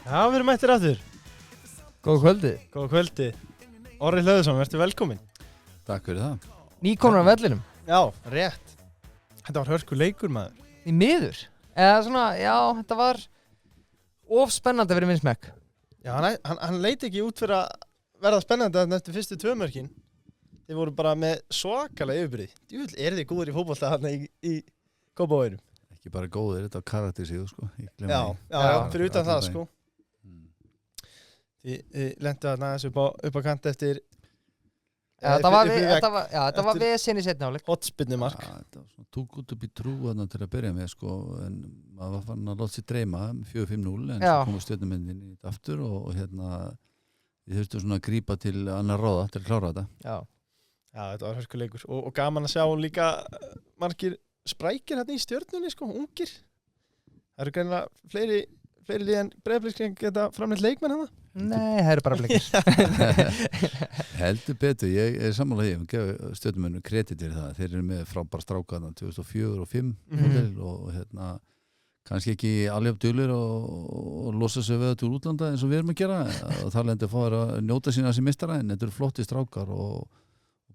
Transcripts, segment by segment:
Já, við erum mættir aftur. Góða kvöldi. Góða kvöldi. Orri Hlöðursson, verður velkominn. Takk fyrir það. Nýkomnar af vellinum. Já, rétt. Þetta var hörku leikur, maður. Í miður. Eða svona, já, þetta var of spennandi fyrir minn smekk. Já, hann leit ekki út fyrir að verða spennandi eftir fyrstu 2 mörkin. Þið voru bara með svakalega yfirbyrði. Djúvill, þið góður í fótbolta þarna í Kópavoginum? Ekki bara góðir, þetta var karaktersíðu, sko. Já, fyrir utan það, sko. Þið lentu þarna aðeins upp á kant eftir... Þetta var vesen í seinni hálfleik. Hotspinnumark. Já, þetta var svona tók út upp í trú þarna til að byrja með, sko, en maður var farin að láta sér dreyma 4-5-0, en svo komu stjörnumyndin í þetta aftur og hérna við þurftum svona að grípa til annar ráða til að klára þetta. Já, þetta var hörku leikur og gaman að sjá líka margir sprækir hérna í stjörnunni, sko, ungir. Það eru greinilega fleiri lið en Breiðablik geta framleitt leikmenn hana? Nei, það eru bara blikir. Heldur betur, ég er sammála ég gef stjörnumönnum kredit fyrir það. Þeir eru með frábæra strákaðna 2004 og 2005 model og hérna kannski ekki alveg dulur og losa sig við þetta úr útlanda eins og við erum að gera og þar lendir að fá að njóta sína sem mistara en þetta eru flotti strákar og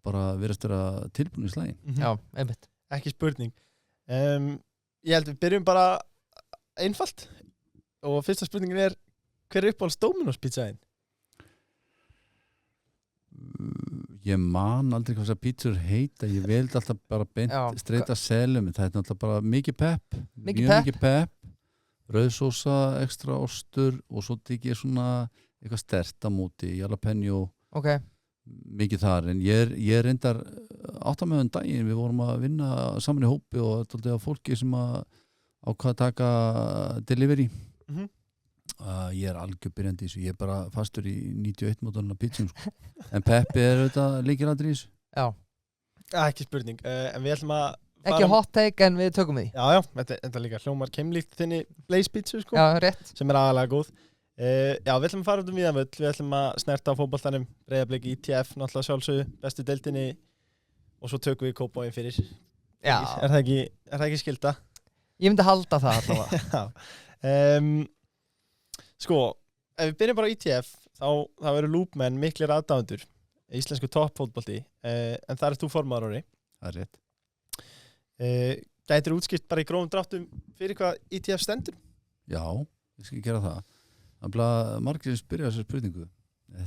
bara verðast vera tilbúin í slægin. Já, einmitt. Ekki spurning. Ég held við byrjum bara einfalt og fyrsta spurningin er hver er uppáhalds Dominos pizzaðinn? Ég man aldrei hvað þessar pítsur heita, ég veldi alltaf bara beint streita selum, það er náttúrulega bara mikið pepp, mikið pepp, rauðsósa, ekstra ostur og svo tekið svona eitthvað sterkt á móti, jalapeno, mikið þar, en ég reyndar áttamöðun daginn, við vorum að vinna saman í hópi og þetta er fólki sem að ákvað að taka delivery. Ég er algjör byrjandi í þessu, ég er bara fastur í 91 mótorna pizzum, sko. En peppi er auðvitað líkilatur í þessu. Já. Ekki spurning, en við ætlum að ekki hot take en við tökum því. Já, þetta líka hljómar keimlíkt þinni Blaze pizzu, sko. Já, rétt. Sem er aðalega góð. Já, við ætlum að fara út víðan völl, við ætlum að snerta á fótboltanum, Breiðablik, ITF, náttúrulega sjálfsögðu, bestu deildinni og svo tökum við Kópavoginn fyrir. Já. Er það ekki skylda? Ég myndi halda það allavega. Já. Sko, ef við byrjum bara á ITF, þá eru lúpmenn miklir aðdáendur, íslensku toppfótbolti, en þar ert þú formaður, Orri. Það er rétt. Gætir útskipt bara í grófum dráttum fyrir hvað ITF stendur? Já, ég skal gera það. Það er margir sem spyrja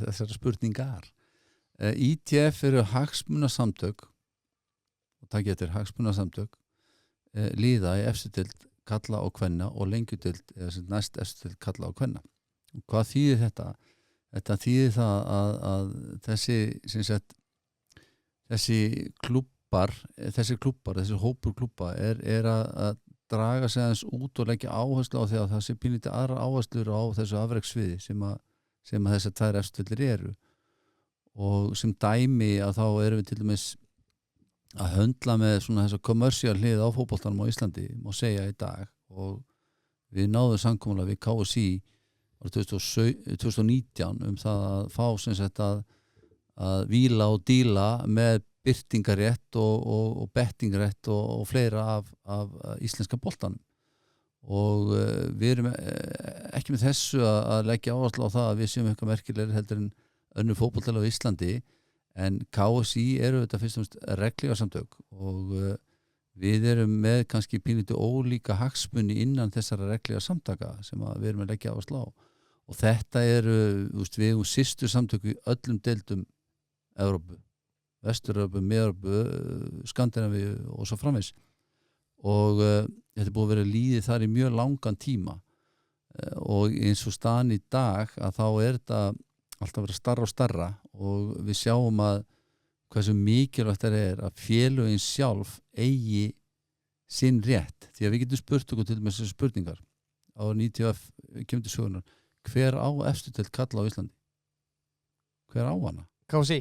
þessar spurningar. ITF eru hagsmunasamtök, og takk eftir hagsmunasamtök, líða í efstu deild kalla og kvenna og lengjudeild eða sem næst efstu deild kalla og kvenna. Og hvað þýðir þetta? Þetta þýðir það að þessi klúbbar, þessi hópur klúbba er að draga sig aðeins út og leggja áherslu á því að það sé pínlítið aðrar áherslur á þessu afrekssviði sem að þessar 2 efstöldlir eru. Og sem dæmi að þá erum við til dæmis að höndla með svona þessa kommersial hlið á fótboltanum á Íslandi, má segja í dag, og við náðum samkomulag við KSÍ árið 2019 það að fá sem sagt að víla og díla með birtingarétt og bettingarétt og fleira af íslenska boltanum og við erum ekki með þessu að leggja áherslu á það að við séum eitthvað merkilegir heldur en önnur fótboltalag á Íslandi. En KSÍ eru þetta fyrst og fremst regliðarsamtök og við erum með kannski pínlítið ólíka hagsmuni innan þessara regliðarsamtaka sem við erum að leggja á að slá. Og þetta eru, við erum systur samtök í öllum deildum Evrópu, Vestur-Evrópu, Mið-Evrópu, Skandinavíu og svo framvegis. Og þetta er búið að vera líðið þar í mjög langan tíma og eins og staðan í dag að þá er þetta alltaf vera starra og starra og við sjáum að hversu mikilvægt það er að félögin sjálf eigi sinn rétt því að við getum spurt okkur til með þessu spurningar á 90 kemur til sögunar hver á efstu deild kalla á Íslandi? Hver á hana? KSÍ?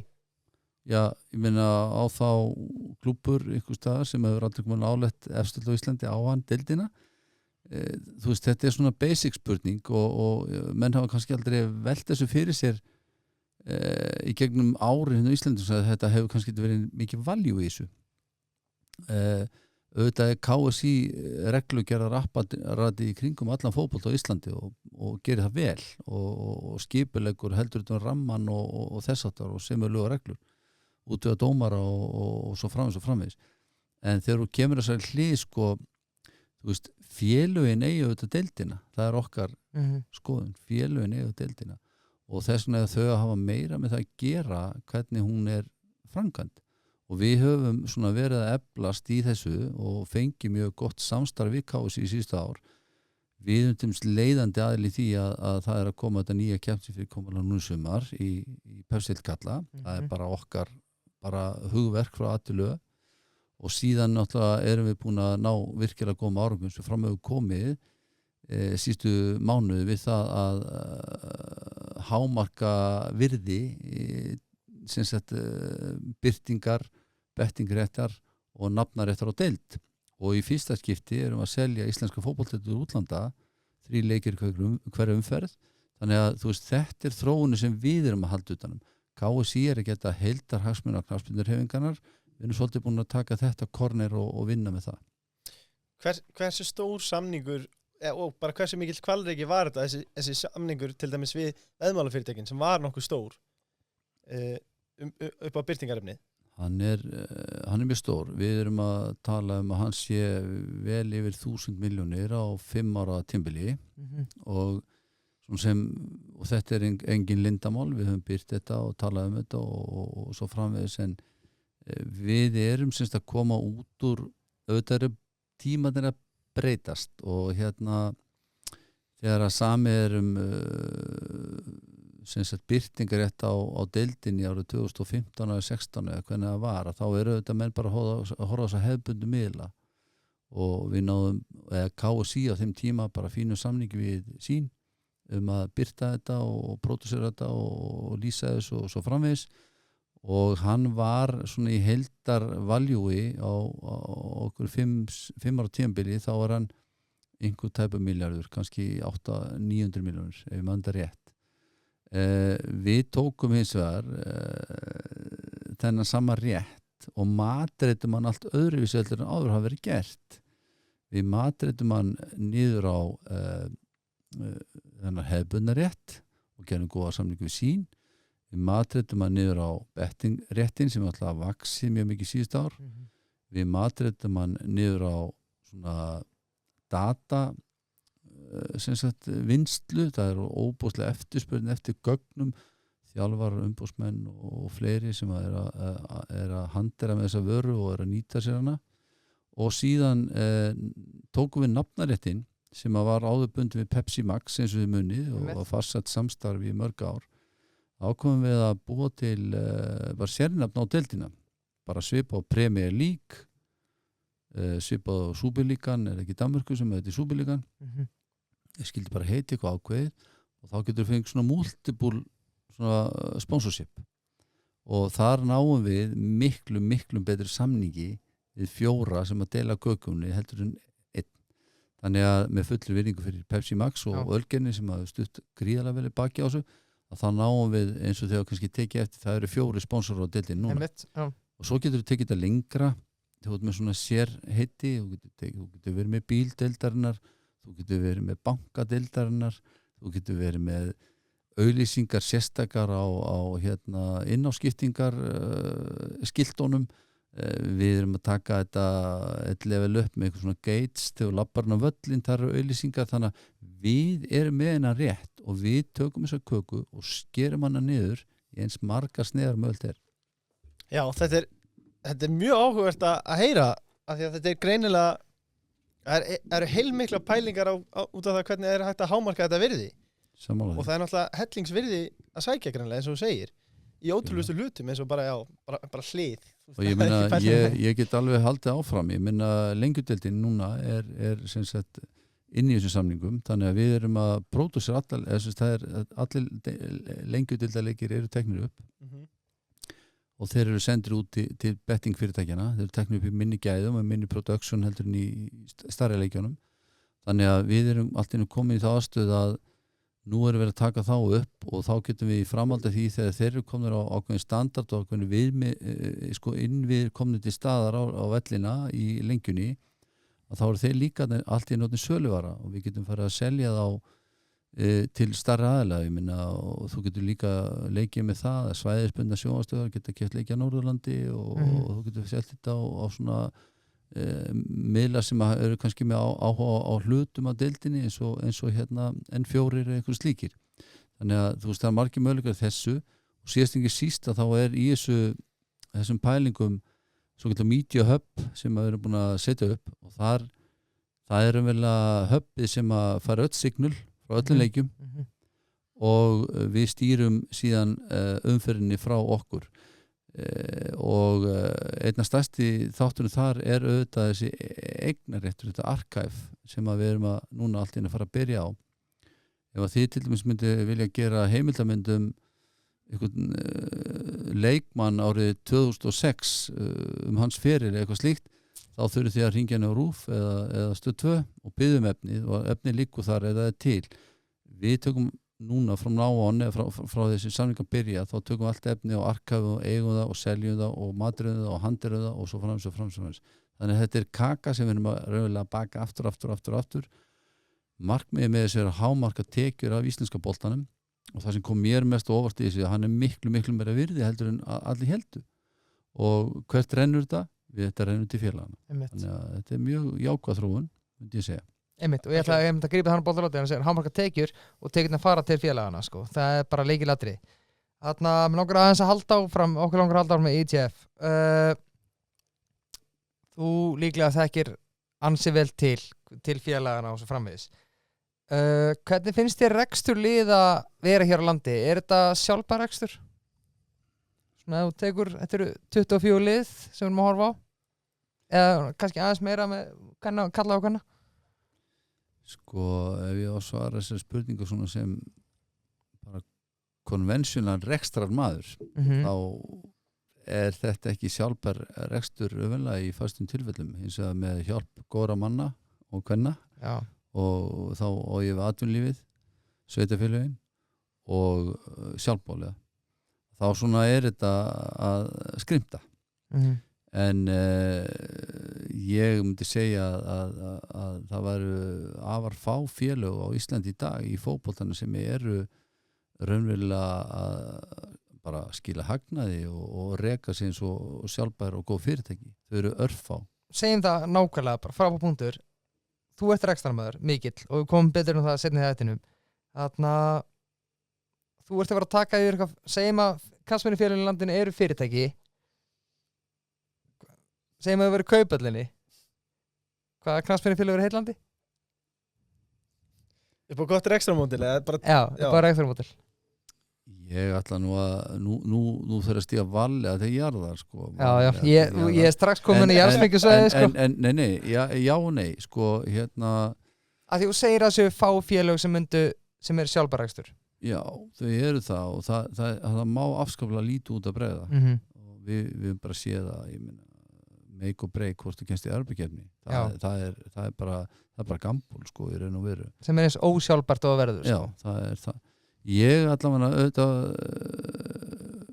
Já, ég meina á þá klúbbur einhvers staðar sem hefur aldrei komið nálægt efstu deild á Íslandi á hann deildina. Þú veist, þetta er svona basic spurning og menn hafa kannski aldrei velt þessu fyrir sér í gegnum ári hérna í Íslandi að þetta hefur kannski verið mikið value í þessu auðvitað er KSÍ reglugerðar apparati í kringum allan fótbolta á Íslandi og gerir það vel og skipuleggur heldur utan ramman og þess áttar og semur lög og reglur út af dómara og svo framvegis en þegar þú kemur þessari hlið sko, þú veist, félögin eigi auðvitað deildina, það er okkar skoðun, félögin eigi auðvitað deildina og þess vegna þau að hafa meira með það að gera hvernig hún er framkvæmd og við höfum svona verið að eflast í þessu og fengi mjög gott samstarf við KSÍ í síðustu ár. Við höfumst leiðandi aðil í því að það er að koma þetta nýja keppni fyrir komalega nú sumar í Pepsi Kalla. Það er bara okkar hugverk frá A-til Ö og síðan náttúrulega erum við búin að ná virkilega góðum árangum sem fram hefur komið síðustu mánuði við það að hámarka virði sem sagt birtingar, bettingréttar og nafnaréttar á deild og í fyrsta skipti erum við að selja íslenska fótboltadeildir útlanda 3 leikir hverja umferð þannig að þú veist þetta er þróunin sem við erum að halda utanum KSÍ er að geta heildarhagsmuna knattspyrnuhreyfingarinnar við erum svolítið búin að taka þetta korner og vinna með það Hversu stór samningur og bara hversu mikill kvalreiki var þetta þessi samningur til dæmis við veðmálafyrirtækin sem var nokkuð stór upp á birtingarefni hann er mjög stór við erum að tala að hann sé vel yfir 1000 milljónir á 5 ára tímbili og þetta er engin lindamál við höfum byrt þetta og talað um þetta og svo framvegis en við erum semst að koma út úr auðvitað eru tímarnir að breytast og þegar að samið er birtingarétt á deildinni árið 2015 eða 16 eða hvernig það var þá eru þetta menn bara að horfa þess að hefðbundu miðla og við náðum KSÍ á þeim tíma bara fínu samningi við sín að birta þetta og pródúsera þetta og lýsa þessu og svo framvegis og hann var svona í heildarvaljúi á okkur 5 ára tímabili þá var hann einhver tæpa milljarður, kannski 800-900 milljónir ef ég manda rétt við tókum hins vegar þennan sama rétt og matreitum hann allt öðruvísi heldur en áður hafa verið gert við matreitum hann niður á þennan hefðbundna rétt og gerum góða samningu við sín við matreitum hann niður á bettingréttin sem alltaf vaxið mjög mikið síðust ár við matreitum hann niður á svona data vinslu, það er óbúslega eftirspurn eftir gögnum þjálfarar, umboðsmenn og fleiri sem er að handera með þessa vöru og er að nýta sér hana og síðan tókum við nafnaréttin sem var áðurbundin við Pepsi Max eins og við munið og var farsætt samstarfi í mörg ár ákomum við að búa til bara sérnafn á deildina bara svipa á Premier League svipa á Superligan er ekki Danmörku sem heitir Superligan ég skildi bara heiti eitthvað ákveðið og þá getur við fengið svona multiple svona sponsorship og þar náum við miklu betri samningi við 4 sem að deila kökunni heldur en 1 þannig að með fullri virðingu fyrir Pepsi Max og Ölgerni sem að stutt gríðarlega vel baki á þessu að þá náum við eins og þegar kannski tekið eftir það eru 4 sponsorar á deildin núna og svo getur við tekið þetta lengra þú ert með svona sérheiti þú getur verið með bíldeildarinnar þú getur verið með bankadeildarinnar þú getur verið með auglýsingar sérstakar á innáskiptingar skiltónum við erum að taka þetta level upp með eitthvað svona gates þegar labbarinn á völlin, það eru auglýsingar þannig að við erum með hennar rétt og við tökum þessa köku og skerum hana niður í eins margar sneðar mögult er Já, þetta er mjög áhugavert að heyra af því að þetta er greinilega það eru heilmikla pælingar út af það hvernig er hægt að hámarka þetta virði Sammála. Og það er náttúrulega hellingsvirði að sækja greinlega eins og þú segir í ótrúlustu hlutum eins og bara hlið og ég meina ég get alveg haldið áfram ég meina lengjudeildin núna er sem sagt inn í þessum samningum þannig að við erum að pródúsera allir lengjudeildarleikir eru teknir upp og þeir eru sendir út til bettingfyrirtækjana þeir eru teknir upp í minni gæðum og minni production heldur en í starri leikjónum þannig að við erum alltaf komin í það aðstöð að nú erum við að taka þá upp og þá getum við í framhaldi því þegar þeir eru komnir á ákveðin standard og ákveðin innvið komnir til staðar á vellina í lengjunni að þá eru þeir líka allt í nótni söluvara og við getum farið að selja þá til starra aðalega, ég minna, og þú getur líka leikið með það að svæðisbundna sjónvarpsstöðvar geta keypt leiki á Norðurlandi og þú getur selt þetta á svona miðla sem eru kannski með áhuga á hlutum af deildinni eins og hérna N4 eða einhver slíkir. Þannig að þú veist það er margir möguleikar þessu og síðast ekki síst að þá er í þessum pælingum svo getur Media Hub sem við erum búin að setja upp og það er vel að hubið sem að fara öll signal frá öllum leikjum og við stýrum síðan umferðinni frá okkur og einna stærsti þátturinn þar er auðvitað þessi eignarréttur, þetta archive sem að við erum að núna allt inn að fara að byrja á. Ef að þið til dæmis myndi vilja gera heimildamyndum einhvern leikmann árið 2006 hans feril eða eitthvað slíkt, þá þurfið þið að hringja henni á RÚF eða Stöð 2 og biðjum efnið og efnið liggur þar eða er til. Við tökum núna frá náon frá þessi samlingar byrja, þá tökum við allt efni og arkafu og eigum það og seljum það og matriðum það og handirum það og svo framsum. Þannig að þetta er kaka sem við erum að raunverulega baka aftur. Markmiðið með þessu er að hámarka tekjur af íslenska boltanum og það sem kom mér mest óvart í þessu að hann er miklu meira virði heldur en allir heldur. Og hvert rennur þetta? Þetta rennur til félagana. Þannig að þetta er mjög jákvæð þróun, myndi ég segja. Og ég ætla að grípa þannig boltalóti en segja hámarka tekjur og tekjurnar fara til félagana sko. Það er bara lykilatriði. Þarna mér langar aðeins að halda áfram með ITF. Þú líklega þekkir ansi vel til félagana og svo framvegis. Hvernig finnst þér rekstur lið að vera hér á landi? Er þetta sjálfbær rekstur? Svona ef þú tekur, þetta eru 24 lið sem við erum að horfa á eða kannski aðeins meira með kalla á hvenna? Sko, ef ég á að svara þessar spurningu svona sem bara konvensjónal rekstrar maður þá er þetta ekki sjálfbær rekstur öfulega í fastum tilfellum eins og með hjálp góðra manna og hvenna og þá á ég við atvinnulífið, sveitarfélögin og sjálfbólega. Þá svona er þetta að skrimta. En ég myndi segja að það væru afar fá félög á Íslandi í dag í fótboltanum sem eru raunverulega að bara skila hagnaði og reka sig eins og sjálfbær og góð fyrirtæki. Þau eru örfá. Segjum það nákvæmlega, bara frábær punktur. Þú ert rekstrarmaður, mikill, og við komum betur það seinna í þættinum. Þarna, þú ert að vera að taka yfir eitthvað, segjum að knattspyrnufélögin í landinu eru fyrirtæki. Segjum að þau verið Kaupöllinni. Hvaða knattspyrnufélög eru heitlandi? Upp á gott rekstramódel eða bara... Já, upp á rekstramódel. Ég ætla nú að nú þarf að stíga valli að það er jarðar sko. Ég er strax komin í jarðsmyggjusvæði sko. Nei, já og nei sko, hérna að því þú segir að þessu fá félög sem er sjálfbærakstur. Já, þau eru það og það má afskaplega lítið út að bregða og við bara séð að ég meina make og break hvort þú kennst í Evrópukeppni. Það er bara gambúl sko í raun og veru. Sem er eins ósjálfbært og verður sko. Já, það er það. Ég allavega auðvitað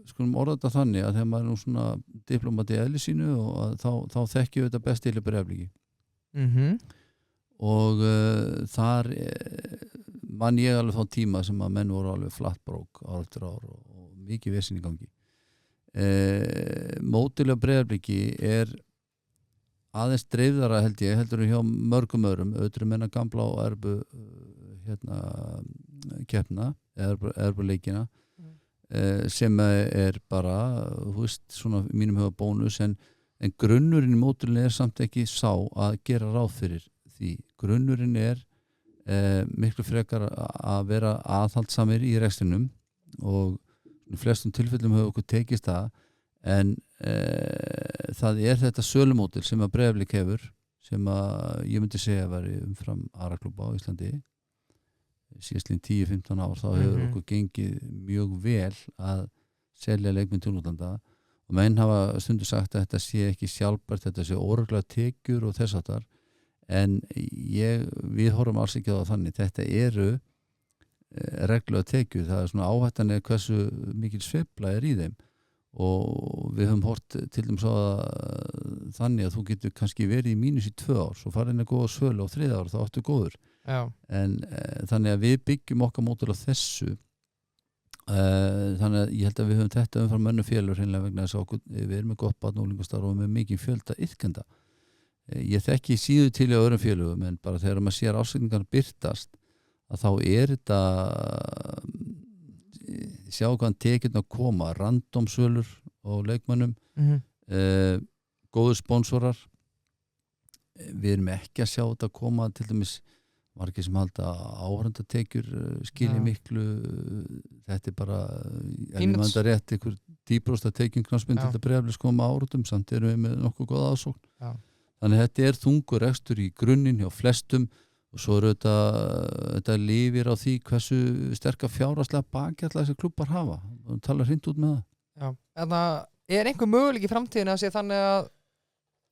skulum orða þetta þannig að þegar maður er nú svona diplomat í eðli sínu og þá þekkjum við þetta best til í Breiðabliki. Og þar man ég alveg þá tíma sem að menn voru alveg flattbrók ár eftir ár og mikið vesinn í gangi. Mótilið á Breiðabliki er aðeins dreifðara heldur hjá mörgum öðrum, auðvitað menna gamla og erbu keppna eða leikina sem er bara svona mínum huga bónus en grunnurinn í mótilinu er samt ekki sá að gera ráð fyrir því. Grunnurinn er miklu frekar að vera aðhaldsamir í rekstrinum og í flestum tilfellum hefur okkur tekist það en það er þetta sölumótil sem að Breiðablik hefur sem að ég myndi segja að veri umfram aðra klúbba á Íslandi síðastlín 10-15 ár þá hefur okkur gengið mjög vel að selja leikmenn til útlanda og menn hafa stundu sagt að þetta sé ekki sjálfbært, þetta sé óreglulega tekjur og þess aftar en við horfum alls ekki á það þannig, þetta eru reglulega tekjur, það er svona áhættan eða hversu mikil sveifla er í þeim og við höfum hort til dæmis á þannig að þú getur kannski verið í mínus í 2 ár, svo farið inn að góða sölu á 3 ár, þá áttu góður. Já. En þannig að við byggjum okkar mótil á þessu. Þannig að ég held að við höfum þetta umfram önnu félur hreinlega vegna þess að við erum með gott barn og úlingastarf og með mikið fjölda iðkenda. Ég þekki síðu til í öðrum félögum en bara þegar maður sér ásækningar birtast að þá þetta sjá hvaðan tekinn að koma randomsölur og leikmönnum góður sponsorar við erum ekki að sjá þetta koma til dæmis margir sem halda áhörndatekjur skilji miklu þetta bara en ég manda rétt ykkur 10% tekjum knaspinn til þetta Breiðabliks koma áratum samt erum við með nokkuð góða aðsókn þannig að þetta þungur rekstur í grunninn hjá flestum og svo þetta lifir á því hversu sterka fjárhagslega bakjalla þessi klubbar hafa og tala hreint út með það. Þannig að einhver möguleik í framtíðinu að sé þannig að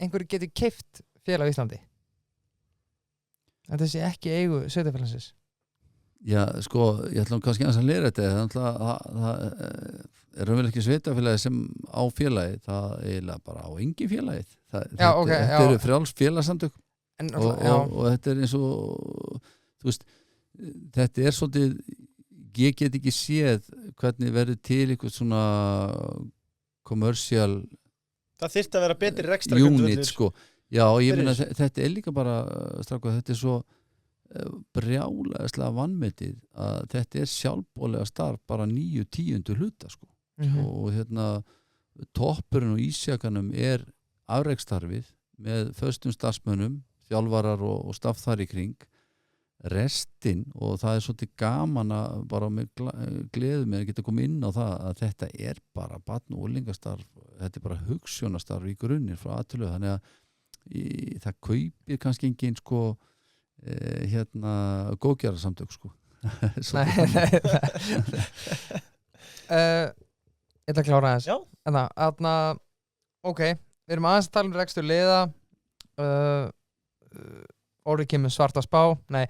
einhver getur keypt félag í Íslandi? Þetta sé ekki eigu sveitarfélagsins? Já, sko, ég ætla kannski að lera þetta það vel ekki sveitafélagi sem á félagi það eiginlega bara á engin félagið þetta eru frjáls félagsamtök og þetta eins og þú veist, þetta svolítið ég get ekki séð hvernig verður til eitthvað svona commercial það þyrfti að vera betri rekstra unit sko, já ég meina þetta líka bara stráka, þetta svo brjálæðislega vanmetið að þetta sjálfbóðlega starf bara 9/10 hluta sko og toppurinn og ísjakanum afreksstarfið með föstum starfsmönnum þjálfarar og staff þar í kring restin og það svolítið gaman að bara með gleðu með að geta komið inn á það að þetta bara barn- og úlingastarf þetta bara hugsjónastarf í grunninn frá aðtölu þannig að það kaupir kannski engin sko góðgerðarsamtök sko Nei Ég ætla að klára aðeins ok, við erum aðeins að tala rekstur liða orðið kemur svarta spá nei,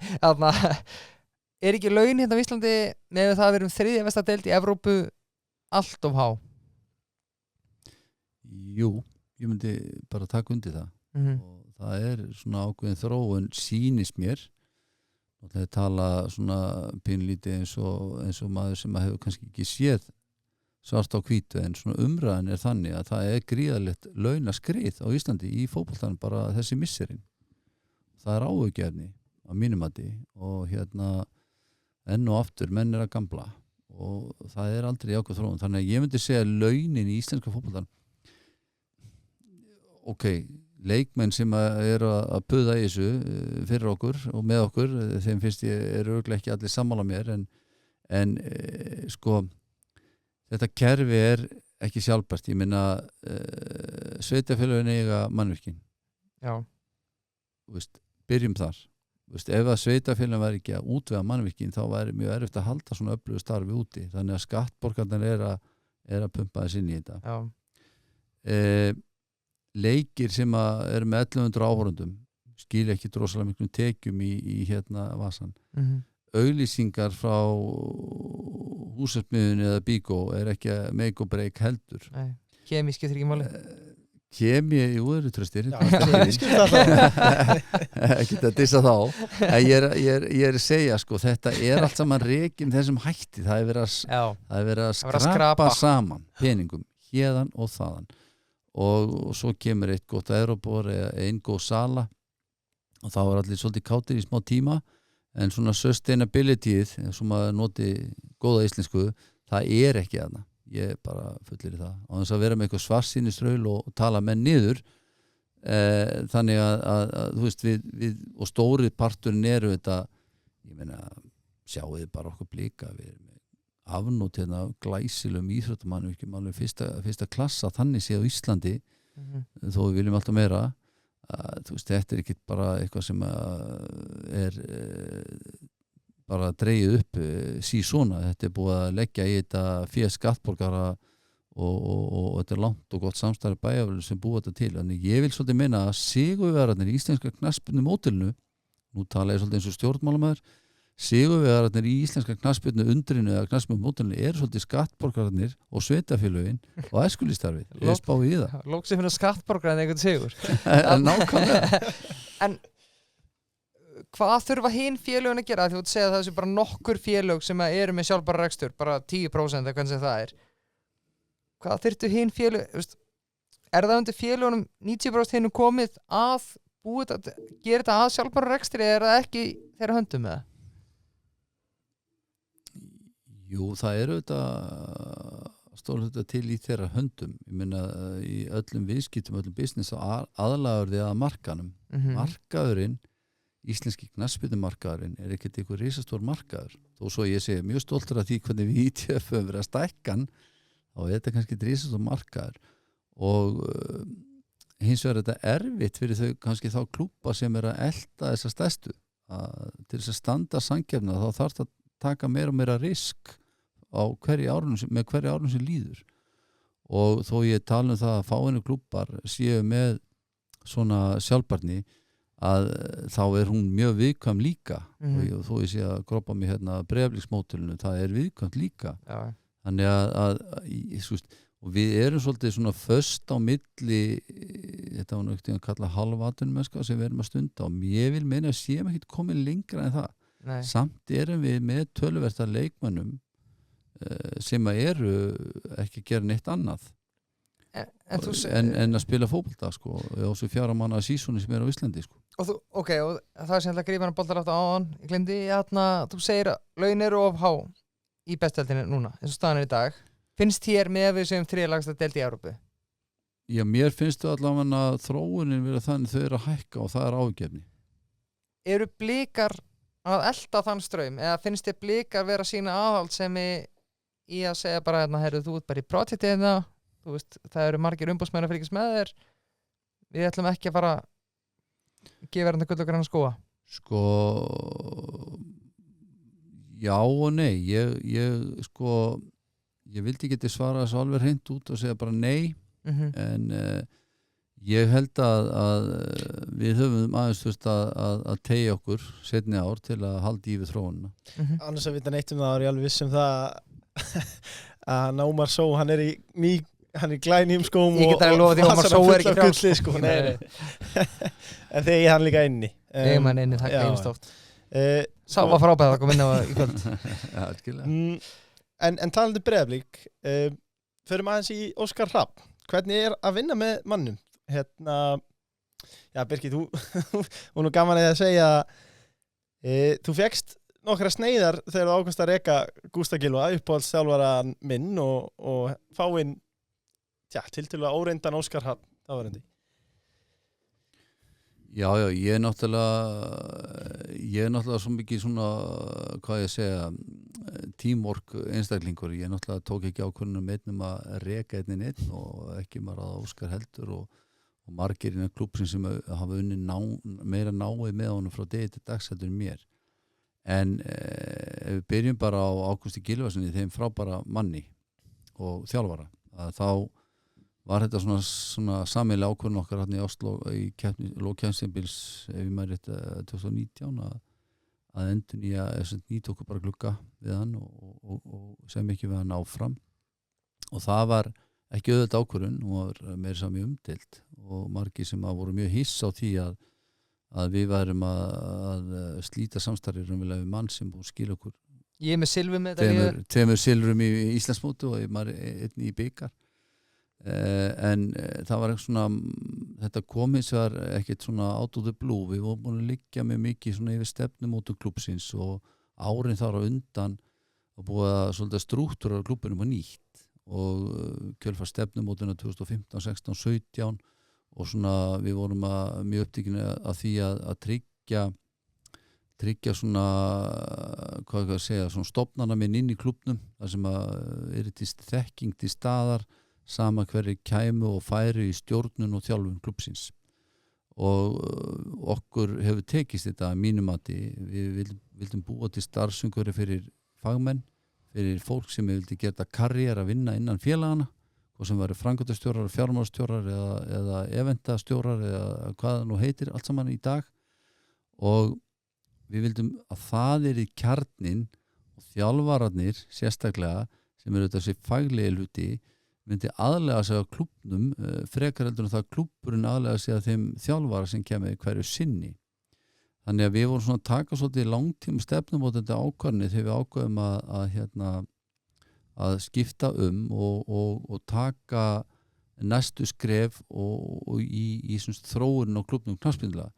ekki laun hérna á Íslandi með það að við erum 3. besta deild í Evrópu allt of há? Jú, ég myndi bara taka undir það og það svona ákveðin þróun sýnist mér og það tala svona pínlítið eins og maður sem hefur kannski ekki séð svart á hvítu en svona umræðan þannig að það gríðalegt launaskrið á Íslandi í fótboltanum bara þessi misserinn það áhugjefni á mínum mati og enn og aftur menn að gamla og það aldrei jákvæð þróun þannig að ég myndi segja launin í íslenska fótboltan ok, leikmenn sem að puða í þessu fyrir okkur og með okkur þeim finnst ég örugglega ekki allir sammála mér en sko þetta kerfi ekki sjálfbært ég meina sveitafélögin eiga mannvirkin byrjum þar ef að sveitafélögin væri ekki að útvega mannvirkin þá væri mjög erfitt að halda svona öflugu starfi úti þannig að skattborgarnir að pumpa þess inn í þetta leikir sem með 1100 áhorfendum skilja ekki drosalega miklum tekjum í vasan auglýsingar frá húsasmiðunni eða Bíkó ekki að make or break heldur Kemi skiptir ekki máli Kemi í úðurutröstir ekki að dissa þá en ég að segja sko þetta allt saman rekin þessum hætti það verið að skrapa saman peningum hérðan og þaðan og svo kemur eitt gott aeróbor eða einn góð sala og þá allir svolítið kátir í smá tíma en svona sustainabilityð sem maður noti góða íslensku það ekki þarna ég bara fullir í það á þess að vera með eitthvað svartsýnisraul og tala menn niður þannig að þú veist við og stórið parturinn þetta ég meina sjáuði bara okkur blika við afnót glæsilegum íþróttamannvirkjum alveg fyrsta klassa þannig séð á Íslandi þó við viljum alltaf meira þú veist þetta ekki bara eitthvað sem bara dregið upp svona þetta búið að leggja í þetta fyrir skattborgara og þetta langt og gott samstarfi bæjarfélög sem búið þetta til þannig ég vil svolítið meina að sigurvegararnir í íslenska knattspyrnu mótilinu nú tala ég svolítið eins og stjórnmálamæður sigurvegararnir í íslenska knattspyrnu undrinu eða knattspyrnu mótinu eru svolítið skattborgararnir og sveitafélögin og æskulístarfið, ég spái í það. Lóksið finna skattborgar en einhvern sigur. Nákvæmlega. En hvað þurfa hinn félögin að gera? Þú ert að segja að það sé bara nokkur félög sem eru með sjálfbæra rekstur, bara 10% eða hvernig sem það er. Hvað þyrftu hinn félög, veist, er það undir félögunum 90% hinn komið að búið að gera þetta að sjálfbæra rekstri eða er það ekki þeirra höndum með það? Jú, það eru þetta stór hluta til í þeirra höndum. Ég meina í öllum viðskiptum, öllum business aðlagur því að markanum. Markaðurinn, íslenski knattspyrnumarkaðurinn er ekkert einhver risastór markaður. Þó svo ég segi mjög stoltur af því hvernig við ITF höfum verið að stækka hann, þá er þetta kannski risastór markaður. Og hins vegar er þetta erfitt fyrir þau kannski þá klúbba sem er að elta þessa stærstu. Til þess að standa samkeppni þá þarf það að taka meira og meira risk á með hverju árunum sem líður. Og þó ég tala það að fáinu klúbbar séu með svona sjálfbærni að þá er hún mjög viðkvæm líka og þó ég sé að grópa mig hérna breiðabliksmódelinu, það er viðkvæmt líka. Já. Þannig að og við erum svolítið svona föst á milli, þetta var náttúrulega að kalla halvaturnumennska sem við erum að stunda og ég vil meina að séum ekki komin lengra en það. Nei. Samt erum við með töluverta leikmönnum sem eru ekki að gera neitt annað en að spila fótbolta sko, á þessu 4 mánaða sísoni sem er á Íslandi sko. Og og það er sem að grífa hann boltar aftur á hann, ég glemdi þú segir að laun eru of há í bestdeildinni núna, eins og staðan er í dag. Finnst þér með að við séum 3. lagsta deild í Evrópu? Já, mér finnst það allavega að þróunin vera þannig þau eru að hækka og það er ágefni. Eru Blikar að elta þann straum eða finnst þér Blikar vera sína aðhaldssemi í að segja bara heyrðu þú ert bara í projektið þú veist, það eru margir umbóðsmenn að fylgjast með þér, við ætlum ekki að fara gefa hérna gull og græna skóa? Sko já og nei, ég vildi geti svara þessu alveg hreint út og segja bara nei en ég held að við höfum aðeins þurft að teygja okkur seinni ár til að halda í við þróunina. Annars að vita neitt það er ég alveg viss það að Ómar Só hann er í glænýjum skóm ég get að lofa því Ómar Só er ekki frá sko. En þegar ég hann líka inni þegar mann inni, það gleymst oft Sá var frábæð að koma inn á í kvöld. Já, algjörlega. En talandi Breiðablik, förum aðeins í Óskar Hrafn. Hvernig er að vinna með mannum? Já, Birkir, þú nú gaman að segja þú fékkst nokkra sneiðar þegar þú ákvæmst að reka Gústa Gylfa, uppáhaldsþjálfaran minn og fá inn tiltölulega óreyndan Óskar Hrafn, það var endi. Já, ég er náttúrulega svo mikið svona, hvað ég segja, teamwork einstaklingur. Ég náttúrulega tók ekki ákvörðunum einnum að reka einn og ekki maður að Óskar heldur og margir innan klúbbsins sem hafa unnið meira náið með honum frá degi til dags heldur en mér. En ef við byrjum bara á Ágústi Gylfasyni, þeim frábæra manni og þjálfara, að þá var þetta svona sameiginlega ákvörðun okkar hérna í Oslo í lókjæmstímabils ef ég maður rétt 2019 að endurnýja nýta okkur bara glugga við hann og sem ekki við hann áfram og það var ekki auðvitað ákvörðun og var meira sami umdeild og margir sem voru mjög hiss á því að við værum að slíta samstarfið raunverulega við mann sem búið skil okkur ég er með silfu með þetta tveimur silfurum í Íslandsmóti og maður einn í bikar en það var svona þetta komið sér ekkert svona out of the blue, við vorum búin að liggja með mikið svona yfir stefnumótum klúbbsins og árin þar á undan og búið að svolítið strúktúra klúbbunum á nýtt og kjölfar stefnumótuna 2015, 16, 17 og svona við vorum mjög upptekinu að því að tryggja svona hvað ég segja, svona stofnana minn inn í klúbbnum þar sem að er til þekking til staðar sama hverju kæmu og færi í stjórnun og þjálfun klúbbsins og okkur hefur tekist þetta að mínum mati, við vildum búa til starfsumhverfi fyrir fagmenn, fyrir fólk sem vildi geta karriér að vinna innan félagana og sem væri framkvæmdastjórar, fjármálastjórar eða eventastjórar eða hvað það nú heitir allt saman í dag og við vildum að það í kjarnin og þjálfararnir sérstaklega sem eru þessi faglegi hluti myndi aðlega sig að klúbbnum frekar heldur en það klúbburinn aðlega sig að þeim þjálfara sem kemur hverju sinni. Þannig að við vorum svona að taka svolítið langtíma stefnum á þetta ákvarðni þegar við ákveðum að skipta og taka næstu skref og í þróunin á klúbbnum knattspyrnulega.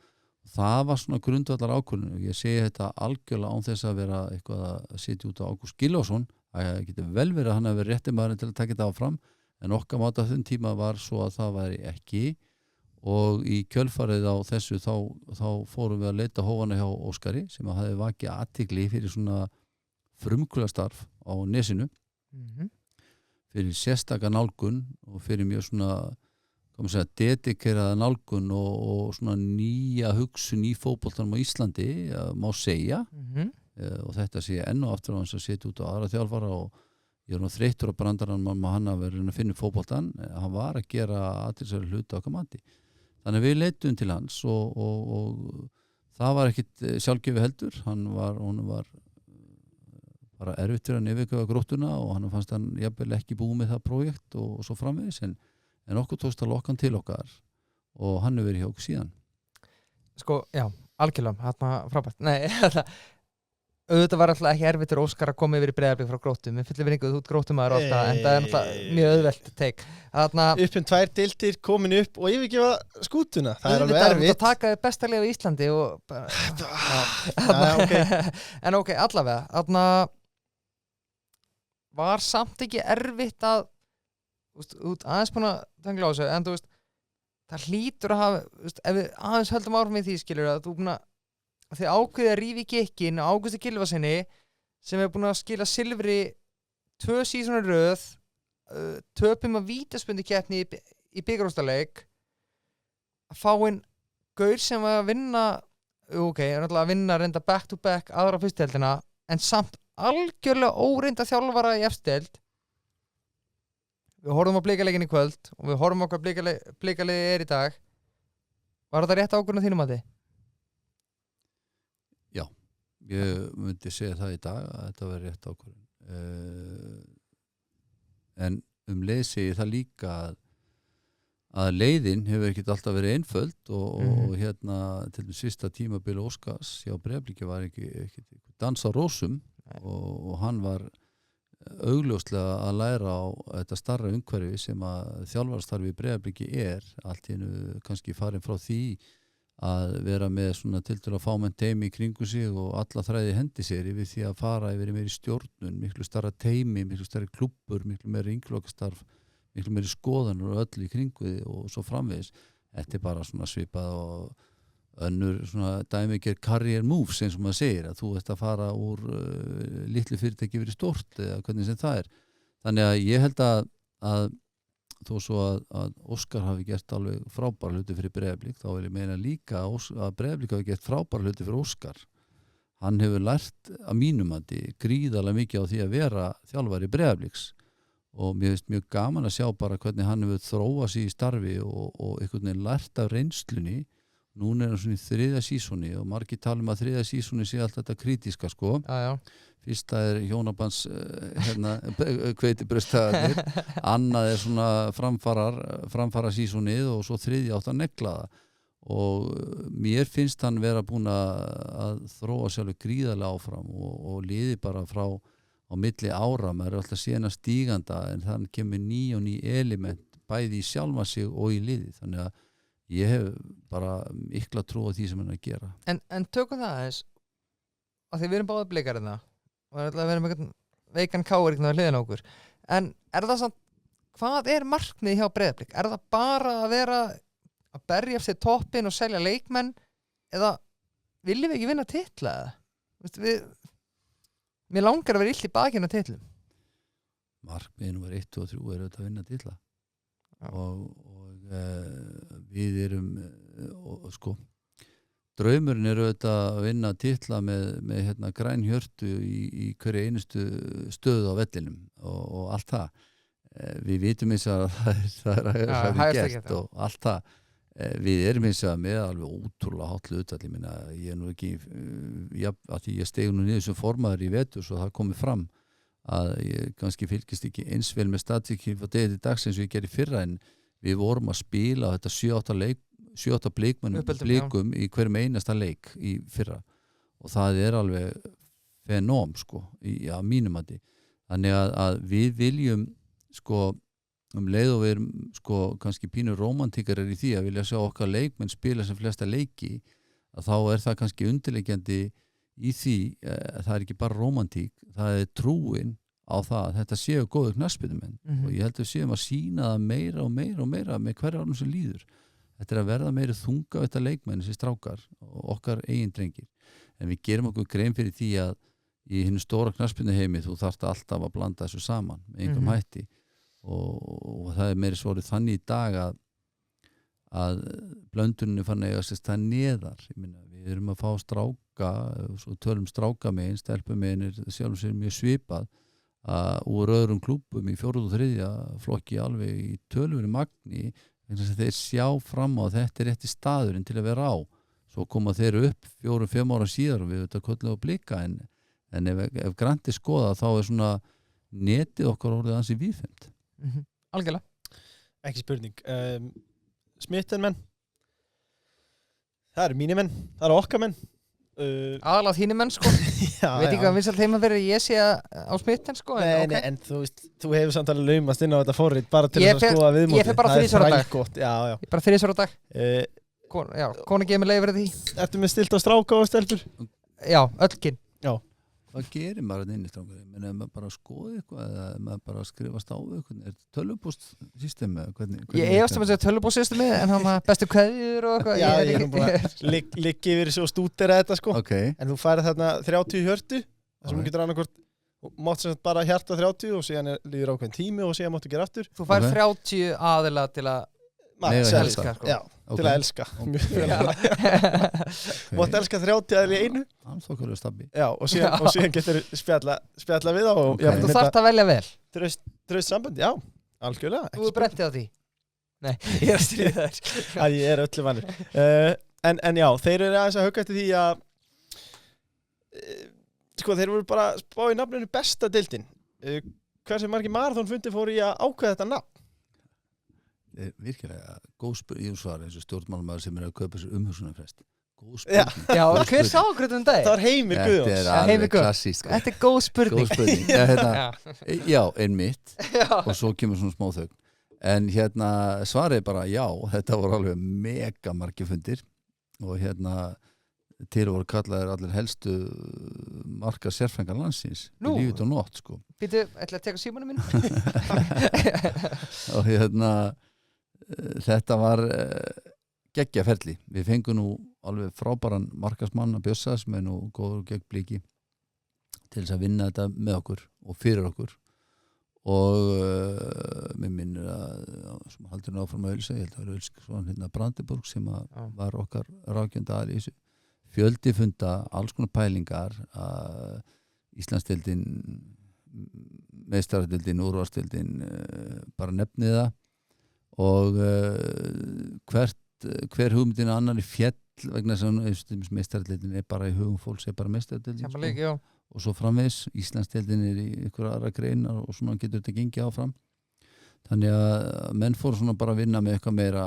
Það var svona grundvallar ákvörðun og ég segi þetta algjörlega án þess að vera eitthvað að sitja út á Ágúst Gylfason. Það getur vel verið að hann hafi verið rétti maðurinn til að taka þetta áfram en okkar mat á þenn tíma var svo að það væri ekki og í kjölfarið á þessu þá fórum við að leita hófana hjá Óskari sem að hafi vakið athygli fyrir svona frumkvöðlastarf á Nesinu fyrir sérstaka nálgun og fyrir mjög svona dedikeraða nálgun og svona nýja hugsun í fótboltanum á Íslandi má segja og þetta sé enn og aftur á hans að setja út á aðra þjálfara og ég nú þreyttur á brandarann hann að vera að finna fótboltan hann var að gera aðtilsverði hluti okkar mati þannig að við leitum til hans og það var ekkit sjálfgefi heldur hún var bara erfitt fyrir að nefnveika Gróttuna og hann fannst hann jafnvel ekki búið með það projekt og svo framvegis en okkur tókst að lokka hann til okkar og hann hefur verið hjá okkur síðan Sko, já, algjörlega, frábært Nei, auðvitað var alltaf ekki erfitt fyrir Óskar að koma yfir í Breiðablik frá Gróttum við fyllir vinningu út Gróttumaður ofta en það er alltaf mjög auðvelt teik upp 2 deildir komin upp og yfirgefa skútuna það er alveg erfitt erfitt að taka besta liða í Íslandi og okay. En ok, allavega var samt ekki erfitt að út aðeins búin að tengla á þessu en þú veist það hlýtur að hafa ef við aðeins höldum áfram í því skilur að þú búin að þið ákveðið að rífa í gikkin á Ágústi Gylfasyni sem er búin að skila silfri 2 sísonur röð töpum að vítaspundukeppni í bikarúrstaleik að fá inn gaur sem var að vinna er náttúrulega að vinna reynda back to back aðra fyrstdeildina en samt algjörlega óreynda þjálfara í efstdeild við horfum á blikaleikin í kvöld og við horfum á hvað blikalegi er í dag var þetta rétt ákvörðun á þínum mati? Já, ég myndi segja það í dag að þetta verði rétt ákvörðun en leið segi það líka að leiðin hefur ekkert alltaf verið einföld og hérna til þess fyrsta tímabili Óskars hjá Breiðabliki var ekki dans á rósum og hann var augljóslega að læra á þetta starra umhverfi sem að þjálfarastarfi í Breiðabliki allt í einu kannski farin frá því að vera með svona tiltölulega fámennt teymi í kringu sig og alla þræði hendi sér yfir því að fara yfir meiri stjórnun, miklu starra teymi, miklu starri klubbur, miklu meiri ynglokastarf, miklu meiri skoðanur og öll í kringu því og svo framvegis. Þetta er bara svona svipað og önnur svona dæmiger career moves eins og maður segir að þú ert að fara úr litlu fyrirtæki yfir í stórt eða hvernig sem það er. Þannig að ég held að þó svo að Óskar hafi gert alveg frábæra hluti fyrir Breiðablik þá vil ég meina líka að Breiðablik hafi gert frábæra hluti fyrir Óskar. Hann hefur lært að mínum að gríðarlega mikið á því að vera þjálfari Breiðabliks og mér finnst mjög gaman að sjá bara hvernig hann hefur þróað sig í starfi og einhvern veginn lært af reynslunni. Núna er hann svona í 3. sísoni og margir tala að 3. sísoni sé allt þetta kritiska sko. Já. Fyrsta er hjónabands hveitibrauðstæðarnir, annað er svona framfara sísonið og svo 3. átt að negla það og mér finnst hann vera búin að þróa sjálfur gríðarlega áfram og liði bara frá á milli ára, maður er alltaf síðan að stíganda en þann kemur ný og ný element bæði í sjálfa sig og í liði þannig að ég hef bara mikla trú á því sem hann er að gera. En tökum það aðeins að því við erum báðið blikar hérna og það er alltaf að vera með veikan káir hérna á hliðina á okkur. En er það samt, hvað er markmið hjá Breiðablik? Er það bara að vera að berja eftir toppin og selja leikmenn eða viljum við ekki vinna titla? Mér langar að vera illt í bakinn á titlum. Markmið nummer 1 og 3 er að vinna titla. Og við erum sko draumurinn er auðvitað að vinna titla með hérna græn hjörtu í hverju einustu stöðu á vellinum og allt það við vitum eins að það er gert og allt það við erum eins og með alveg ótrúlega hátlu utalli, ég nú ekki að því ég steg nú niður sem formaður í vetur svo það komið fram að ég kannski fylgist ekki eins vel með statíki frá degi til dags eins og ég gerði fyrra en við vorum að spila þetta 7-8 blikum í hverjum einasta leik í fyrra og það er alveg fenóm sko, að mínum að því þannig að við viljum sko leið og við erum sko kannski pínur rómantíkarar í því að vilja sjá okkar leikmenn spila sem flesta leiki að þá er það kannski undirleikjandi í því það er ekki bara rómantík, það er trúin á það að þetta séu góðu knattspyrnumenn og ég held að við séum að sýna það meira og meira og meira með hverja árum sem líður þetta að verða meira þunga á þetta leikmenn þessi strákar og okkar eigin drengir en við gerum okkur grein fyrir því að í hinu stóra knattspyrnuheimi þú þarft alltaf að blanda þessu saman með einhverjum hætti og það er meira svorið þannig í dag að blöndunni fann eiga sér stað neðar við erum að fá stráka svo tölum stráka megin, stelpu megin er sjálfum sér mjög svipað úr öðrum klúbbum í 4. og 3. flokki alveg í tölvöru magni þess að þeir sjá fram á að þetta er rétti staðurinn til að vera á svo koma þeir upp 4-5 ára síðar og við þetta kollega að blika en ef granti skoða þá er svona netið okkar orðið ansi víðfemt Algjörlega Ekki spurning Smitten-menn Það eru mínir menn, það eru okkar menn Aðalað þínir menn sko Veit ekki hvað vinsalt heima fyrir ég sé á Smitten sko Nei, en þú veist, þú hefur samt alveg laumast inn á þetta forrit bara til þess að skoða viðmóti Ég fer bara 3 ára á dag Ég bara 3 ára á dag Kona gefur mig leyfi fyrir því Ertu með stilt á stráka og stelpur? Já, öllkinn Hvað gerir maður inn í strákar? Er maður bara að skoða eitthvað eða er maður bara að skrifast á eitthvað? Er þetta tölvupóstsystemi? Ég efast að segja tölvupóstsystemi en hann bestu kveðjur og eitthvað Já, ég er bara liggi yfir svo stútera þetta sko En þú færið þarna 30 hjörtu þar sem þú getur annarkvort mátt sem bara hjarta 30 og síðan líður ákveðin tími og síðan máttu gera aftur Þú færið 30 aðila til að elska sko. Já, til að elska Mátt elska 30 aðeins í einu Já, og síðan getur spjalla við og Þú þarft að velja vel Traust samband, já, algjörlega Þú er brentið á því Nei, ég er að stríða þér Ég er öllu vanur En já, þeir eru aðeins að hugga eftir því að sko, þeir voru bara spá í nafninu besta deildin Hversu margir maraþonfundi fóru í að ákveða þetta nafn? Virkilega góð spurning svar eins og stjórnmálamaður sem er að kaupa sér umhugsunarfrest góð spurning Já, hver sá okkur um dag? Það var Heimir Guðjóns Þetta er alveg klassísk Þetta er góð spurning Já, einmitt og svo kemur svona smá þögn en svarið bara já þetta voru alveg mega margir fundir og til voru kallaðir allir helstu marka sérfræðingar landsins í lífið og nótt sko Býtu, ætla að teka símanum minn og þetta var geggjaferli. Við fengum nú alveg frábæran markasmann að Bjössa sem er nú góður gegn Bliki til þess að vinna þetta með okkur og fyrir okkur og mér minnir að sem haldur áfram að Ölsa, ég held að það var Ölsa Brandenburg sem var okkar rákjönda aðri í þessu fjöldi funda, alls konar pælingar Íslandsdeildin meistaradeildin, úrvalsdeildin bara nefnið það og hver hugmyndin annari fjall vegna þess að meistaradeildin er bara í hugum fólks er bara meistaradeildin og svo framvegis, Íslandsdeildin er í ykkur aðra greinar og svona getur þetta gengið áfram þannig að menn fóru svona bara að vinna með eitthvað meira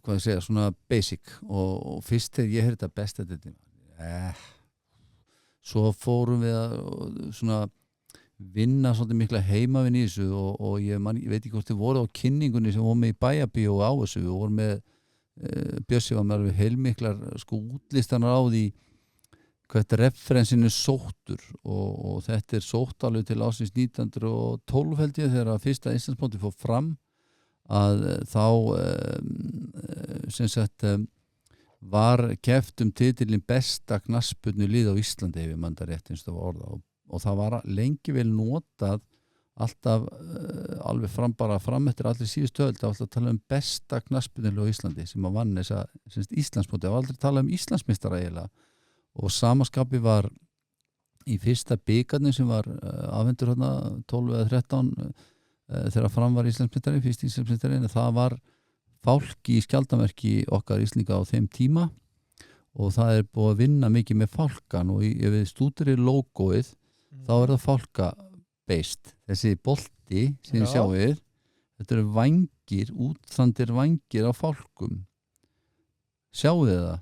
hvað ég segja, svona basic og fyrst þegar ég heyrði þetta besta deildin svo fórum við að svona vinna svolítið mikla heimavinn í þessu og ég veit ekki hvort þið voru á kynningunni sem voru með í Bæjarbíó á þessu við vorum með Bjössi var með alveg heilmiklar sko útlistanar á því hvert referensin er sóttur og þetta er sótt alveg til ásins 1912 held ég þegar að fyrsta Íslandsmótið fór fram að þá sem sagt var keppt titilin besta knattspyrnu lið á Íslandi ef ég man það rétt eins og það var orða og það var lengi vel notað alltaf alveg fram eftir allir síðustu öld alltaf að tala besta knattspyrnu lið á Íslandi sem að vann þessa Íslandsmótið það var aldrei tala Íslandsmeistara eiginlega og samaskapi var í fyrsta bikarnir sem var afhentur 12 eða 13 þegar fram var Íslandsmeistari, fyrst Íslandsmeistari, en það var fálki í skjaldarmerki okkar Íslinga á þeim tíma og það búið að vinna mikið með fálkan og ef við stúdurir logoið þá það fálka-based. Þessi bolti sem þið sjáið, þetta eru vængir, útþandir vængir á fálkum. Sjáuð þið það?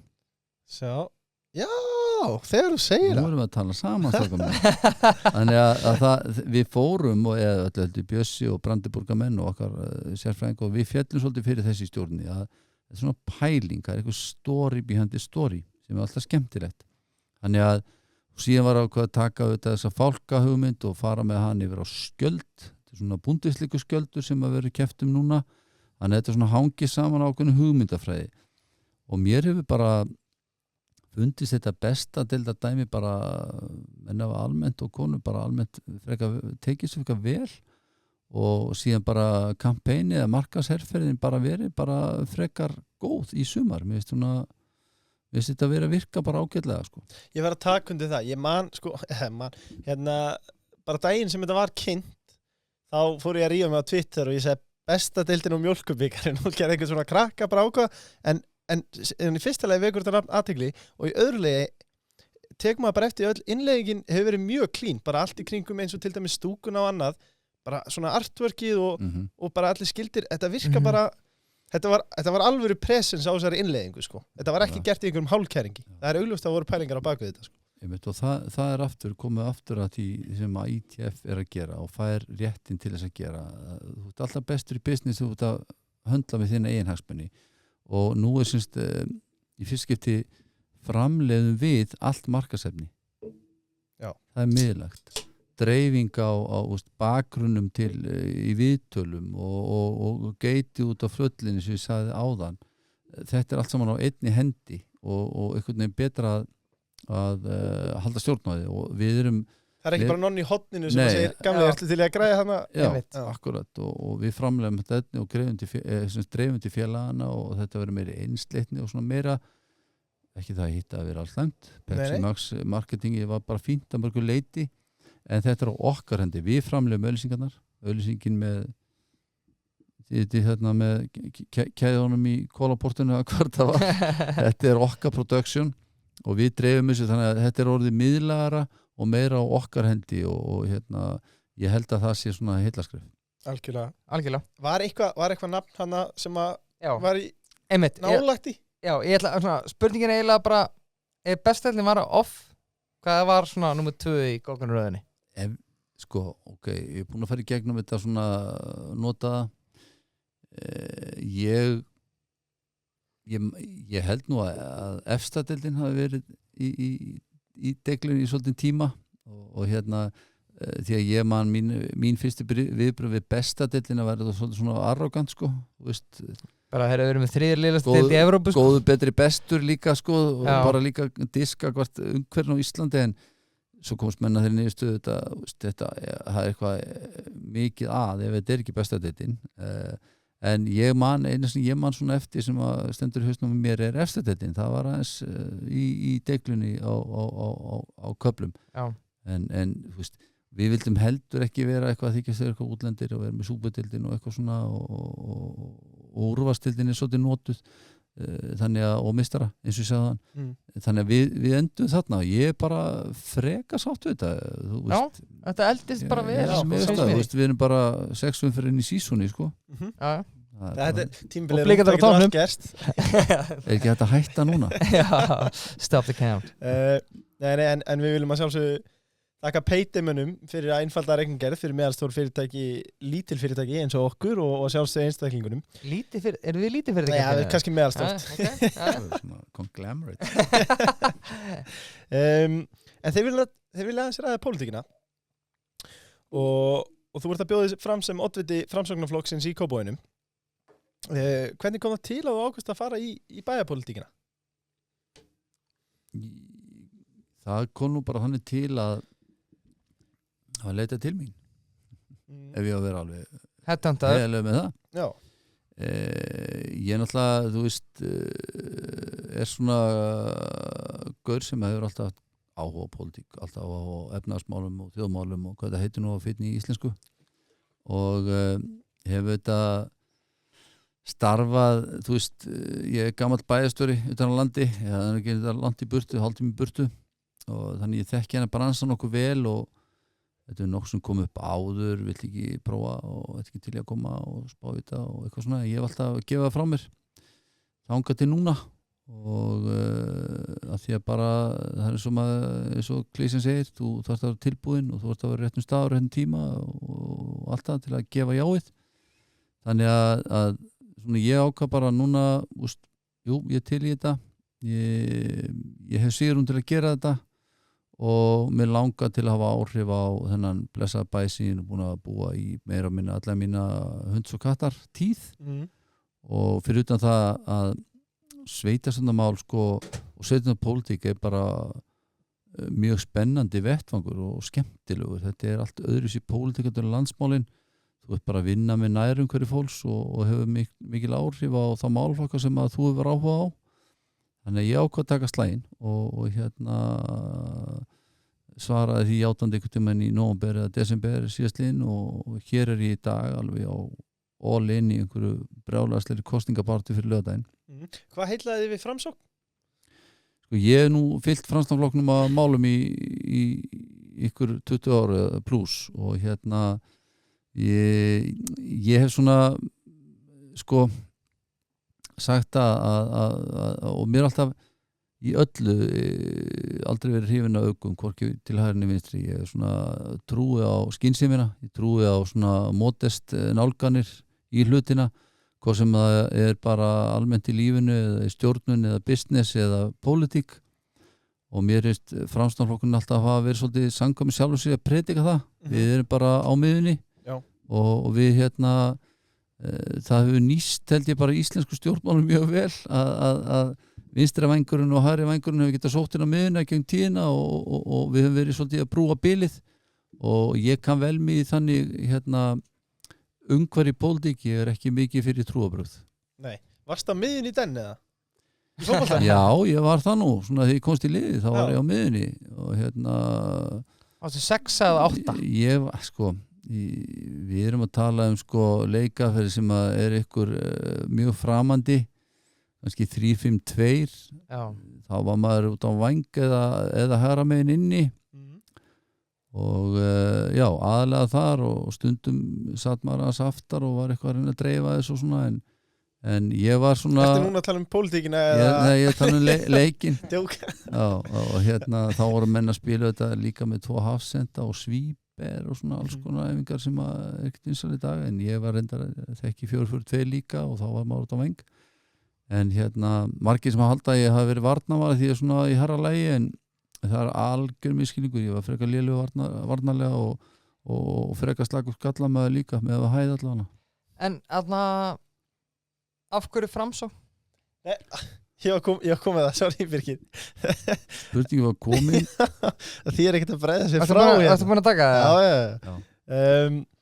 Já, þegar þú segir Nú það. erum við að tala saman þannig að við fórum og eða öllu Bjössi og Brandenburgamenn og okkar sérfræðing og við fjallum svolítið fyrir þessi stjórni að þetta er svona pæling, það er eitthvað story behind the story sem alltaf skemmtilegt. Þannig að síðan var að taka þessa fálkahugmynd og fara með hann yfir á skjöld, þetta er svona búndisleiku skjöldur sem að vera keppt núna, þannig að þetta er svona hangið saman ákveðnu hugmyndafræði og mér hefur bara fundist þetta besta deilda dæmi bara menn af almennt og konur bara almennt tekið svo frekar vel og síðan bara kampæni eða markaðsherferðin bara verið bara frekar góð í sumar. Mér finnst þetta verið að virka bara ágætlega sko. Ég verð að taka undir það. Ég man, bara daginn sem þetta var kynnt þá fór ég að rífa mig á Twitter og ég segi besta deildin og mjólkurbikarinn og gerði einhvern svona krakka bara ákvað en í fyrsta lagi vekur þetta nafn athygli og í öðru lagi tekum maður bara eftir öll innleggingin hefur verið mjög klín, bara allt í kringum eins og til dæmis stúkuna og annað, bara svona artworkið og bara allir skildir, þetta virka bara, þetta var alvöru presens á þessari innleggingu sko, þetta var ekki gert í einhverjum hálfkæringi, það er augljóst að voru pælingar á baku þetta sko. Og það er komið aftur að því sem að ITF er að gera og fær réttin til þess að gera, þú ert alltaf bestur í business, þú ert að höndla með þína eiginhagsmunni og nú er semst í fyrst skipti framleiðum við allt markaðsefni. Já. Það er miðlægt. Dreifing á bakgrunnum til í viðtölum og geiti út á flöllinni sem ég sagði áðan. Þetta er allt saman á einni hendi og einhvern veginn betra að halda stjórn á því og við erum Það er ekki bara nonni í hotninu sem segir gamlega ertu til að græja hana. Já, akkurat og við framlegum þetta og dreifum til félagana og þetta verður meiri einsleitni og svona meira, ekki það að hitta að vera alls slæmt. Pepsi Max marketingi var bara fínt að mörgu leiti en þetta er á okkar hendi. Við framlegum auðlýsingin með keðjónum í kólaportinu að hvort það var. Þetta er okkar production og við dreifum þessu þannig að þetta er orðið miðlægara og meira á okkar hendi og ég held að það sé svona heillaskrif. Algjörlega. Var eitthvað nafn hana sem að var í nálægt í? Já, ég ætla svona, spurningin er eiginlega bara bestælinn var að off, hvað var svona nummer 2 í góðkunaröðinni? Ok, ég er búin að fara í gegnum þetta svona notaða ég held nú að efstadeildin hafi verið í deglunni í svolítið tíma og því að ég man mín fyrstu viðbröð við bestadeildin að vera svolítið svona arrogant sko, veist, bara þeir eru verið með 3. liðlasti deild í Evrópu sko. Góðu betri bestur líka sko og bara líka diska hvert umhverfinn á Íslandi en svo komst menna þeirri niðurstöðu þetta það er eitthvað mikið að ef þetta er ekki bestadeildin en einu sem ég man svona eftir sem að stendur í hausnum með mér er efstadeildin, það var aðeins í deglunni á köflum en þú veist, við vildum heldur ekki vera eitthvað að þykjast þeir eitthvað útlendir og vera með súpudeildin og eitthvað svona og úrvastildin er svolítið notuð þannig að, og mistara eins og ég sagði hann þannig að við endum þarna og ég er bara freka sátt við þetta þú veist, þetta eldist bara við erum bara 6 umferð inn í sísoni sko. Þetta er tímabilið er ekki þetta hætta núna stop the count en við viljum að sjálfsögðu þakka paytimunum fyrir að einfalda reikningerð fyrir meðalstór fyrirtæki, lítil fyrirtæki eins og okkur og sjálfsögðu einstaklingunum. Eru við lítið fyrirtæki? Nei, kannski meðalstórt. Conglomerate. En þeir vilja aðeins ræða pólitíkina og þú ert að bjóða þess fram sem oddviti framsóknarflokksins í Kópavoginum. Hvernig kom það til að þú ákvaðst að fara í bæjarpólitíkina? Það kom nú bara þannig til að leita til mín ef ég á að vera alveg heiðarlegur með það. Já. Ég náttúrulega, þú veist, er svona gaur sem hefur alltaf áhuga á pólitík, alltaf á efnahagsmálum og þjóðmálum og hvað það heitir nú á fínni í íslensku og hef þetta starfað, þú veist, ég gamall bæjarstjóri utan á landi, það er ekki langt í burtu, hálftími í burtu og þannig ég þekki hana bransan nokkuð vel og þetta nokkuð sem kom upp áður, vill ekki prófa og þetta ekki til að koma og spá í þetta og eitthvað svona, ég hef alltaf að gefa það frá mér þangað til núna og að því að bara það er eins og Klísen segir, þú þarfst að vera tilbúin og þú þarfst að vera réttum stað og réttum tíma og alltaf til að gefa jáið þannig að svona ég ákvað bara núna úst, jú, ég til í þetta ég hef sigurum til að gera þetta og mér langar til að hafa áhrif á þennan blessaða bæ sem ég er búin að búa í meira og minna allar mína hunds og kattar tíð og fyrir utan það að sveitarstjórnarmál sko og sveitarstjórnarpólitík er bara mjög spennandi vettvangur og skemmtilegur, þetta er allt öðruvísi pólitík en landsmálin, þú ert bara að vinna með nærumhverju fólks og hefur mikil áhrif á það málflokka sem að þú hefur áhuga á þannig að ég ákvað að taka slægin og hérna svaraði því játandi einhvern tímann í nóvember eða desember síðastliðinn og hér er ég í dag alveg á all in í einhverju brjálæðslegri kosningaparti fyrir laugardaginn. Hvað heillaði þið við Framsókn? Sko ég hef nú fyllt Framsóknarflokknum að málum í ykkur 20 ára pluss og hérna ég hef svona sko sagt að og mér alltaf í öllu aldrei verið hrifin af augum hvorki til hægri vinstri, ég svona trúi á skynsemina, ég trúi á svona modest nálganir í hlutina, hvað sem það er bara almennt í lífinu eða í stjórnun eða business eða pólitík og mér finnst Framsóknarflokkurinn alltaf að hafa verið svolítið samkvæmur sjálfur sig að predika það, við erum bara á miðunni og við hérna það hefur nýst held ég bara íslensku stjórnmálum mjög vel að vinstri vængurinn og hægri vængurinn hefur getað sótt inn á miðuna gegn tíðina og við höfum verið svolítið að brúa bilið og ég kann vel mig þannig hérna umhverfi pólitík, ég er ekki mikið fyrir trúabrögð. Nei, varst það miðun í den eða? Í fótbolta? Já, ég var það nú, svona þegar ég komst í liði þá var ég á miðunni og hérna Áttu 6 eða 8? Ég var, sko við erum að tala sko leikaferð sem að er ykkur mjög framandi kannski 3-5-2 þá var maður út á væng eða hægra megin inni og já, aðlega þar og stundum satt maður að aftar og var eitthvað að reyna að dreifa þessu og svona en ég var svona Ertu núna að tala um pólitíkina eða? Nei, ég tala um leikinn Djóka Já, og hérna þá voru menn að spila þetta líka með 2 hafsenda og svíper og svona alls konar æfingar sem að er ekkert vinsæl í dag en ég var reyndar þekki 4-4-2 líka og þá var maður út á væng en hérna margir sem að halda að ég hafi verið varnarmaður því ég er svona í herra lagi en það er algjör miskilningur, ég var frekar lélegur varnarlega og frekar slagur skallamaður líka með að hæða allavega. En af hverju Framsókn? Ég var komið það, sorry Birgir Spurningi var komin Því er ekkert að bregða sér frá Ertu búin að taka það? Já.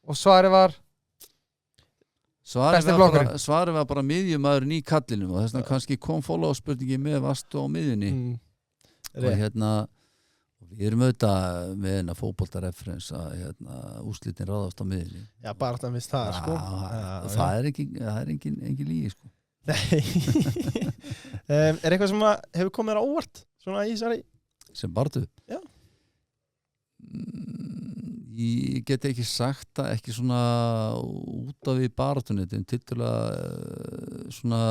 Og svarið var? Svarið var bara miðjumæðurinn í kallinum og þess vegna kannski kom follow spurningi með vastu á miðjunni og hérna við erum auðvitað með hérna fótboltareferens að úrslitin ráðast á miðjunni. Já, bara það minnst það sko. Það er engin lígi sko. Nei. Er eitthvað sem hefur komið þér á óvart svona í þessari? Sem barðu? Já. Ég get ekki sagt það ekki svona út af í baratunni en tiltölulega svona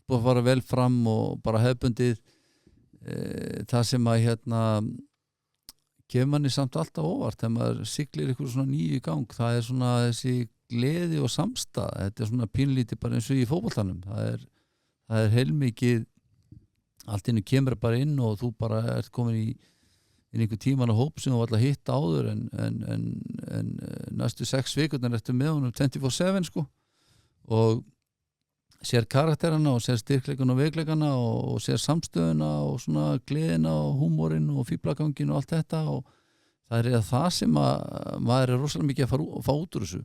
búið að fara vel fram og bara hefbundið það sem að hérna kemur manni samt alltaf óvart þegar maður siglir ykkur svona nýju í gang það er svona þessi gleði og samstað þetta er svona pínlítið bara eins og í fótboltanum það er heilmikið allt innu kemur bara inn og þú bara ert komin í einhver tíman og hóp sem þú ætla að hitta áður en næstu 6 vikurnar ertu með honum 24/7 sko og sér karakterana og sér styrkleikana og veikleikana og sér samstöðuna og svona gleðina og húmorinn og fíblagangin og allt þetta og það er það sem að maður er rosalega mikið að fá út úr þessu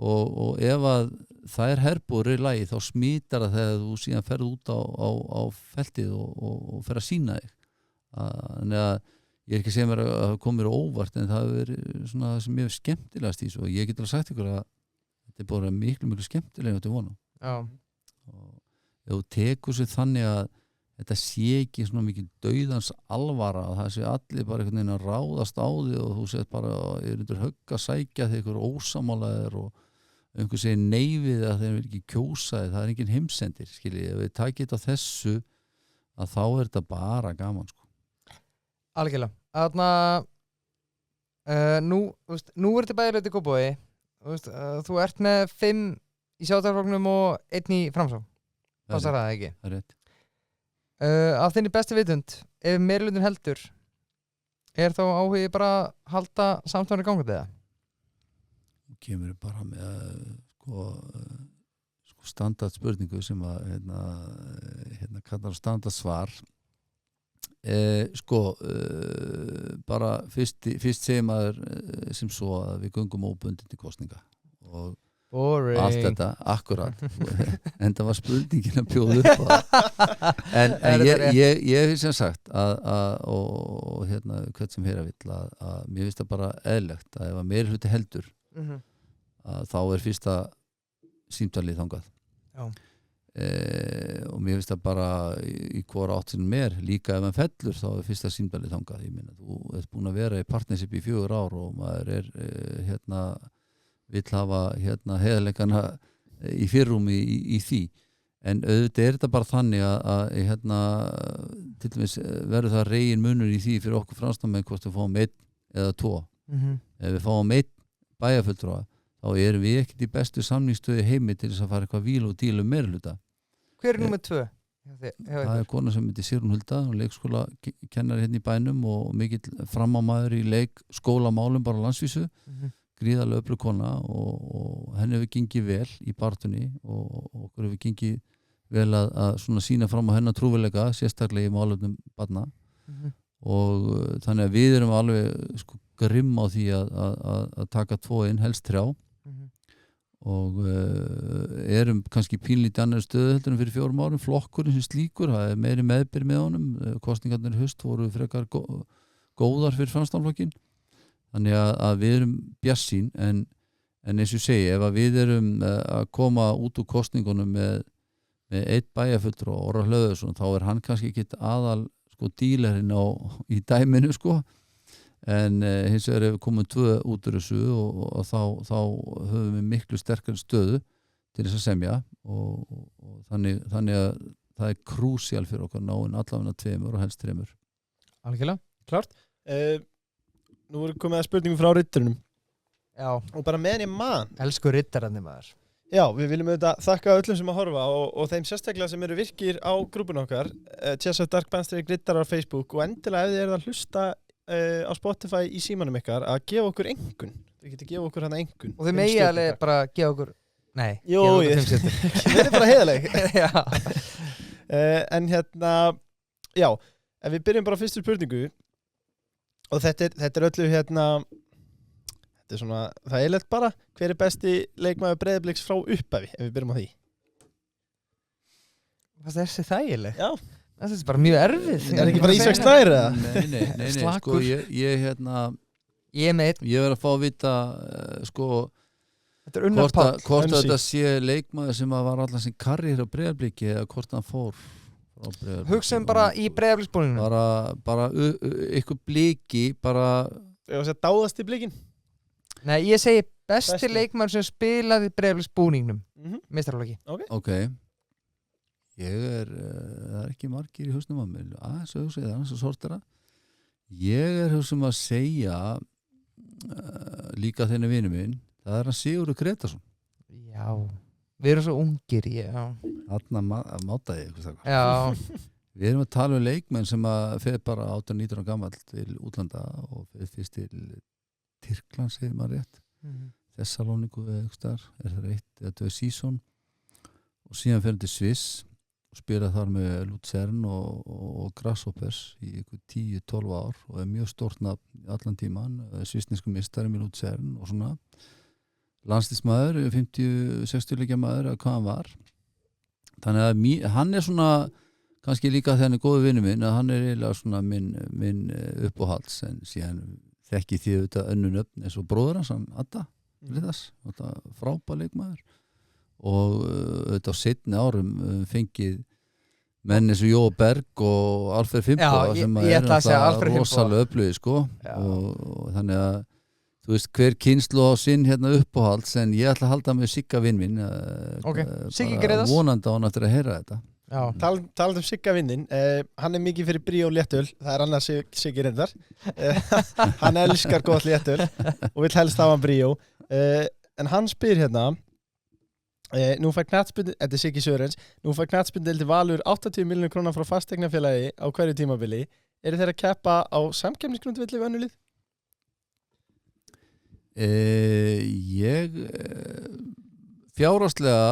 og ef að það er herbúður í lagi þá smítar það þegar þú síðan ferð út á feltið og fer að sýna þig þannig að ég er ekki að segja mér að það komir óvart en það hefur verið svona það sem mér skemmtilegast í svo og ég get alveg sagt ykkur að þetta er bara miklu skemmtilega þetta vona Já. og ef þú tekur sér þannig að þetta sé ekki svona mikið dauðans alvara að það sé allir bara einhvern veginn að ráðast á því og þú sett bara undir högg að sækja þegar ykkur ósamálaðir og einhver segir nei við að þeir vil ekki kjósa það er engin heimsendir skiljið, ef við takið þetta þessu að þá er þetta bara gaman sko. Algjörlega. Þarna nú er þetta bæðilegt í Kópavogi. Þú ert með 5 í sjálfstæðisflokknum og 1 í Framsókn. Passar það ekki? Það er rétt. Af þinni bestu vitund, ef meirihlutinn heldur, er þá áhugi bara að halda samstæðan í gangandi eða? Kemur bara með sko standard spurningu sem að hérna kallar standard svar bara fyrst segir maður sem svo að við göngum óbundin til kosninga og Boring. allt þetta, akkurat en það var spurningin að bjóða upp en ég hef sem sagt og hérna hvert sem hér að vill að mér finnst það bara eðlegt að ef að meiri hluti heldur að þá er fyrsta símtalið þangað og mér finnst það bara í hvora átt sem mér líka ef maður fellur þá er fyrsta símtalið þangað ég minna, þú ert búin að vera í partnership í 4 ár og maður er vill hafa heiðarleikana í fyrrúmi í því en auðvitað er þetta bara þannig að til dæmis verður það regin munur í því fyrir okkur fransnamenn hvort við fáum 1 eða 2 ef við fáum 1 bæjarfulltrúa þá erum við ekkert í bestu samningsstöðu heimi til þess að fara eitthvað víl og dílu meirhluta. Hver er númer 2? Það er kona sem heitir Sigrún Hulda og leikskóla kennari hérna í bænum og mikill framámaður í leikskólamálum bara á landsvísu gríðarlega öflug kona og henni hefur gengið vel í bartunni og okkur hefur gengið vel að svona sína fram á hennar trúverleika sérstaklega í málefnum barna og þannig að við erum alveg sko grimm á því að taka 2 inn, helst 3 og erum kannski pínlítið annar stöðu heldur en fyrir 4 árum flokkurinn sem slíkur, það er meiri meðbyr með honum kosningarnir í haust voru frekar góðar fyrir Framsóknarflokkinn þannig að við erum bjassín en eins og segi, ef að við erum að koma út úr kosningunum með 1 bæjarfulltrúa og Orra Hlöðursson þá er hann kannski ekki aðal sko dílarinn í dæminu sko en hins vegar ef við komum 2 út úr þessu og þá höfum við miklu sterkari stöðu til þess að semja og þannig að það er krúsíal fyrir okkar náinn allavega 2 og helst 3. Algjörlega. Klart. Nú er komið að spurningum frá ritturunum. Já. Og bara meðan ég man. Elsku rittararnir maður. Já, við viljum auðvitað þakka öllum sem að horfa og þeim sérstaklega sem eru virkir á grúpun okkar Chess of Dark Bandstreak Rittar á Facebook og endilega ef þið eru að hlusta á Spotify í símanum ykkar að gefa okkur engun. Þið getur gefa okkur hana engun. Og þið megi alveg bara gefa okkur nei, Jó, við erum bara heiðaleg. Já. En já, ef við byrjum bara á fyrstu spurningu og þetta er öllu þetta er svona, það er lett bara hver er besti leikmaður Breiðabliks frá upphafi ef við byrjum á því Þessi þægileg? Já. Þetta er bara mjög erfið Er ekki bara Ísak Snær eða? Nei, sko ég verð að fá að vita sko Þetta er Unnar Páll hvort þetta sé leikmaður sem var allan sem karriér á Breiðabliki eða hvort hann fór á Breiðabliki Hugsaum bara í Breiðabliksbúningum bara ykkur bliki bara Ég var að segja dáðast í blikin Nei, ég segi besti leikmaður sem spilaði Breiðabliksbúningnum meistaraflokki Ok það er ekki margir í hausnum að mér aðeins að sortera ég er hausnum að segja líka þenni vinur minn það er hann Sigurður Gretarsson Já, við erum svo ungir þarna mátaði ég Já Við erum að tala um leikmenn sem að fer bara 18-19 gamall til útlanda og fyrst til Tyrkland segir maður rétt Thessaloniku eða eitthvað er það 1 eða 2 season og síðan fer hann til Sviss og spila þar með Luzern og Grasshoppers í 10-12 ár og er mjög stórt nafn allan tíman, svissnesku meistari með Luzern og svona landsliðsmaður, 50-60 leikja maður eða hvað hann var þannig að hann er svona kannski líka þegar hann er góður vinur minn að hann er eiginlega svona minn uppáhalds en síðan þekki því auðvitað önnur nöfn eins og bróður hans, hann Adda Liðas, frábær leikmaður og auðvitað á seinni árum fengið menn eins og Jó Berg og Alfred Finnboga sem er alltaf rosalega öflugir sko og þannig að þú veist hver kynslu á sinn hérna uppáhalds en ég ætla að halda með Sigga vinn minn Siggi Greiðars vonandi á hann eftir að heyra þetta Talandi Sigga vinnin, hann er mikið fyrir bríó léttöl, það er annars Siggi reyndar hann elskar gott léttöl og vill helst hafa bríó en hann spyr hérna nú fær knattspyrnu, þetta er Siggi Sörens nú fær knattspyrnudeildin Valur 80 milljónir króna frá fasteignafélagi á hverju tímabili eru þeir að keppa á samkeppnisgrundvelli við önnur lið? Ég fjárhagslega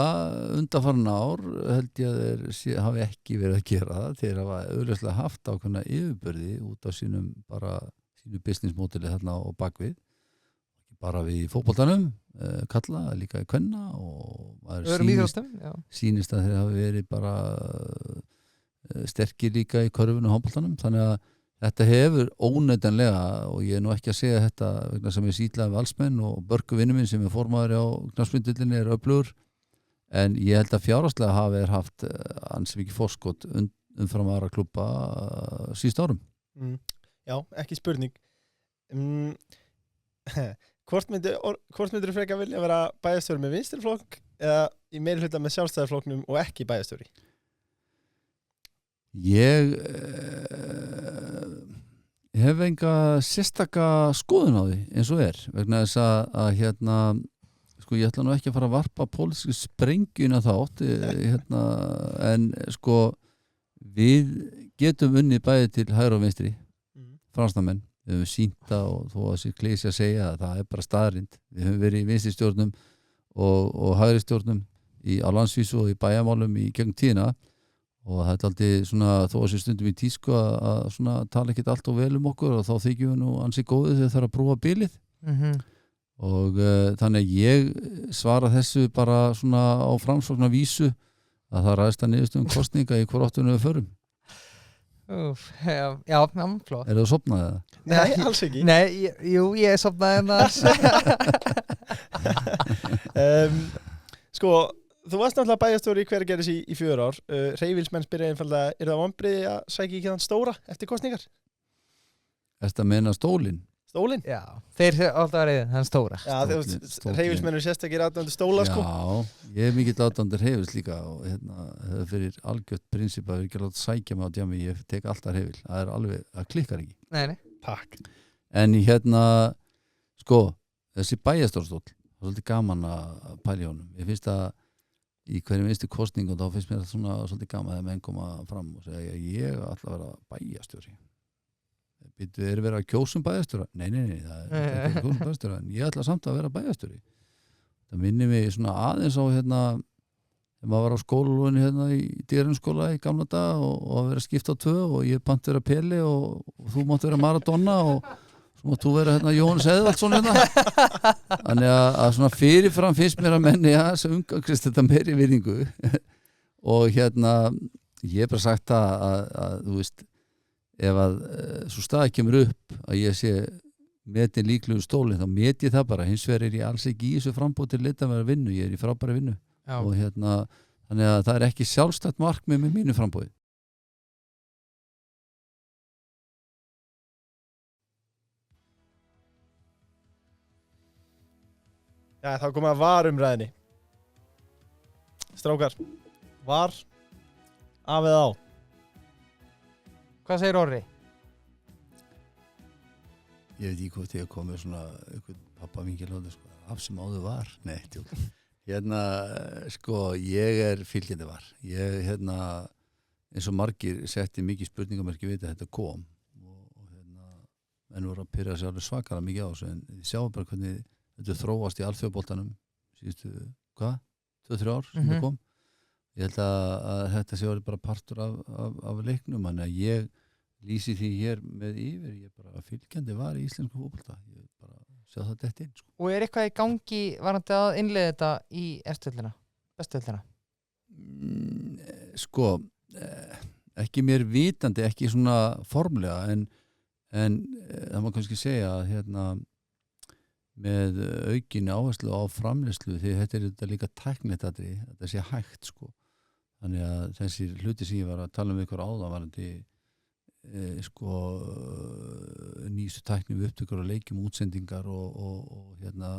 undanfarin ár held ég að þeir hafi ekki verið að gera það þeir hafa auðvitað haft ákveðna yfirbörði út af sínu businessmodeli þarna á bakvið bara við fótboltanum kalla, líka í kvenna og sýnist að þeir hafi verið bara sterkir líka í körfunum og handboltanum þannig að þetta hefur óneitanlega og ég er nú ekki að segja þetta vegna sem ég sýtlaði valsmenn og Börgu vinnu minn sem er formaður á knattspyrnudeildinni er öflugur en ég held að fjárhagslega hafi haft ansi mikið forskot umfram aðra klúbba síðust árum. Já, ekki spurning. Hvort myndir frekar vilja vera bæjarstjóri með vinstriflokk eða í meiri hluta með sjálfstæðarflokknum og ekki bæjarstjóri? Ég hef enga sérstaka skoðun á því eins og vegna þess að hérna sko ég ætla nú ekki að fara að varpa pólitísku sprengjuna þátt en sko við getum unnið bæði til hægri og vinstri fransnamenn, við höfum sýnt það og þó að þessi klísi að segja að það er bara staðrind, við höfum verið í vinstri stjórnum og hægri stjórnum á landsvísu og í bæjarmálum í gegnum tíðina og það er aldrei svona þó að þessi stundum í tísku að svona tala ekkert allt og vel okkur og þá þykjum við nú ansi góðið þegar það er að brúa bilið og þannig að ég svara þessu bara svona á framsóknar vísu að það ræðst að niðurstöðum kostninga í hvor áttunum við förum. Já, flott. Er það sofnað eða? Nei, alls ekki. Nei, jú, ég er sofnað ennars. Sko þú varst náttúrulega bæjarstjóri í Hveragerðis í 4 ár. Hreyfilsmenn spyrja einfaldlega, er það vonbrigði að sækja ekki þann stóra eftir kosningar? Ertu að meina stólinn? Stólinn? Já, þeir alltaf reyðin, hann stóra. Já, hreyfilsmenn eru sérstakir aðdæmandi stóla sko. Já, ég er mikill aðdæmandi hreyfils líka og það er fyrir algjört prinsip að við ekki láta sækja mig á djami, ég tek alltaf hreyfil. Það er alveg, það klikkar ekki. Nei. Takk. En sko, þessi bæjarstjórnstól, það er svolítið gaman að pæla í honum. Ég finnst að í hverjum einstu kosning og þá finnst mér svona svolítið gaman að menn koma fram og segja ég ætla að vera bæjarstjóri. Er verið að kjósum bæjarstjóra? Nei, það er ekki að kjósum bæjarstjóra en ég ætla samt að vera bæjarstjóri. Það minnir mig svona aðeins á þegar maður var á skólalóðinu í dýrunskóla í gamla dag og að vera skipt á 2 og ég pant vera Peli og þú mátt vera Maradona og svo mátt þú vera Jóhannes Eðvaldsson þannig að svona fyrirfram finnst mér að menni sem umgangist þetta meiri virðingu og ég er bara sagt að þú veist ef að svo staði kemur upp að ég sé metin líklegur stólinn þá met ég það bara, hins vegar er ég alls ekki í þessu frambúð til litaðverðar vinnu, ég er í frábæra vinnu og þannig að það er ekki sjálfstætt markmið með mínu frambúði. Já, þá komum að varumræðinni. Strákar, var af eða á? Hvað segir Orri? Ég veit ekki hvort ég komið svona eitthvað pappa mingil á þetta sko, af sem áður var. Nei, tjók. Sko, ég er fylgjandi var. Ég, eins og margir setti mikið spurningamerki við þetta kom og menn voru að pyrra sig alveg svakalega mikið á þessu en þið sjáum bara hvernig þetta þróast í alþjóðaboltanum síðustu, 2-3 ár sem það kom. Ég held að þetta sé orðið bara partur af leiknum, þannig að ég lýsi því hér með yfir, ég bara fylgjandi var í íslensku fótbolta, ég bara sjá það dett inn. Sko. Og er eitthvað í gangi varandi að innleiða þetta í bestöldina? Sko, ekki mér vitandi, ekki svona formlega en það má kannski segja að hérna með aukinni áherslu á framleiðslu því þetta þetta líka tæknilegt atriði, þetta sé hægt sko. Þannig að þessir hluti sem ég var að tala um ykkur áðan varandi nýjustu tækni við upptökur og leikjum útsendingar og hérna